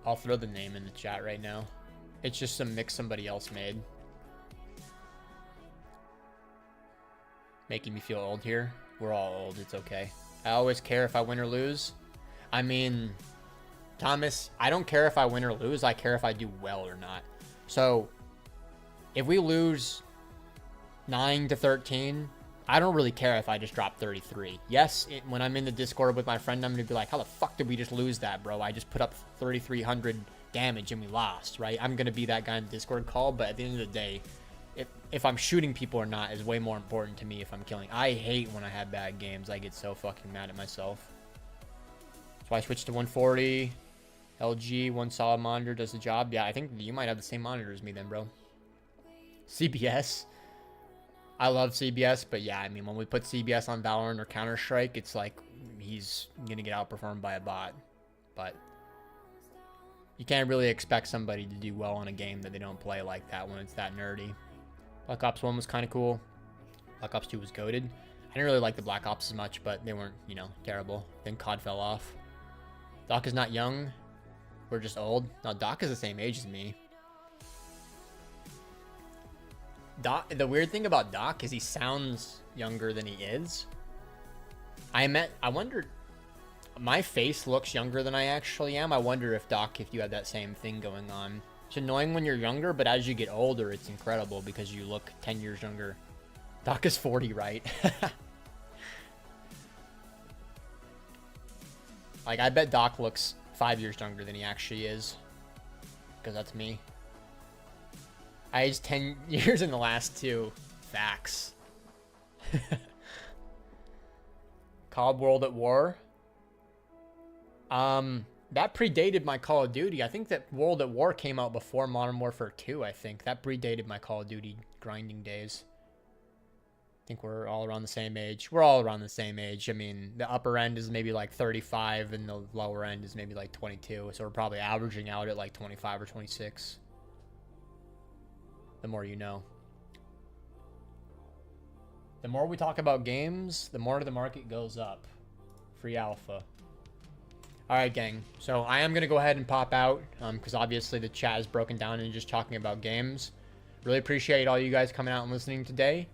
I'll throw the name in the chat right now. It's just some mix somebody else made. Making me feel old here. We're all old, it's okay. I always care if I win or lose. I mean, Thomas, I don't care if I win or lose. I care if I do well or not. So, if we lose 9-13, I don't really care if I just drop 33. Yes, when I'm in the Discord with my friend, I'm going to be like, how the fuck did we just lose that, bro? I just put up 3,300 damage and we lost, right? I'm going to be that guy in the Discord call, but at the end of the day, if I'm shooting people or not is way more important to me if I'm killing. I hate when I have bad games. I get so fucking mad at myself. So I switched to 140. LG, one solid monitor does the job. Yeah, I think you might have the same monitor as me then, bro. CBS. I love CBS, but yeah, I mean, when we put CBS on Valorant or Counter-Strike, it's like he's going to get outperformed by a bot. But you can't really expect somebody to do well in a game that they don't play like that when it's that nerdy. Black Ops 1 was kind of cool. Black Ops 2 was goated. I didn't really like the Black Ops as much, but they weren't, you know, terrible. Then COD fell off. Doc is not young. We're just old. No, Doc is the same age as me. Doc, the weird thing about Doc is he sounds younger than he is. I wondered, my face looks younger than I actually am. I wonder if Doc, if you had that same thing going on. It's annoying when you're younger, but as you get older, it's incredible because you look 10 years younger. Doc is 40, right? Like, I bet Doc looks 5 years younger than he actually is. Because that's me. I aged 10 years in the last 2. Facts. COD World at War. That predated my Call of Duty. I think that World at War came out before Modern Warfare 2, I think. That predated my Call of Duty grinding days. I think we're all around the same age. We're all around the same age. I mean, the upper end is maybe like 35 and the lower end is maybe like 22. So we're probably averaging out at like 25 or 26. The more you know. The more we talk about games, the more the market goes up. Free alpha. Alright, gang. So I am going to go ahead and pop out because obviously the chat is broken down and just talking about games. Really appreciate all you guys coming out and listening today.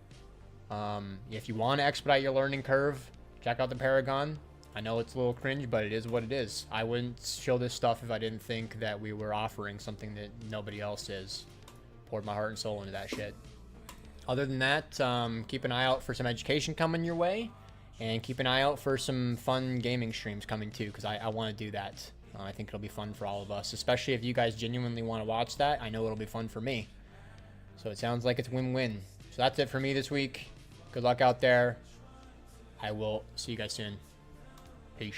If you want to expedite your learning curve, check out the Paragon. I know it's a little cringe, but it is what it is. I wouldn't show this stuff if I didn't think that we were offering something that nobody else is. Poured my heart and soul into that shit. Other than that, keep an eye out for some education coming your way. And keep an eye out for some fun gaming streams coming too, because I want to do that. I think it'll be fun for all of us, especially if you guys genuinely want to watch that. I know it'll be fun for me. So it sounds like it's win-win. So that's it for me this week. Good luck out there. I will see you guys soon. Peace.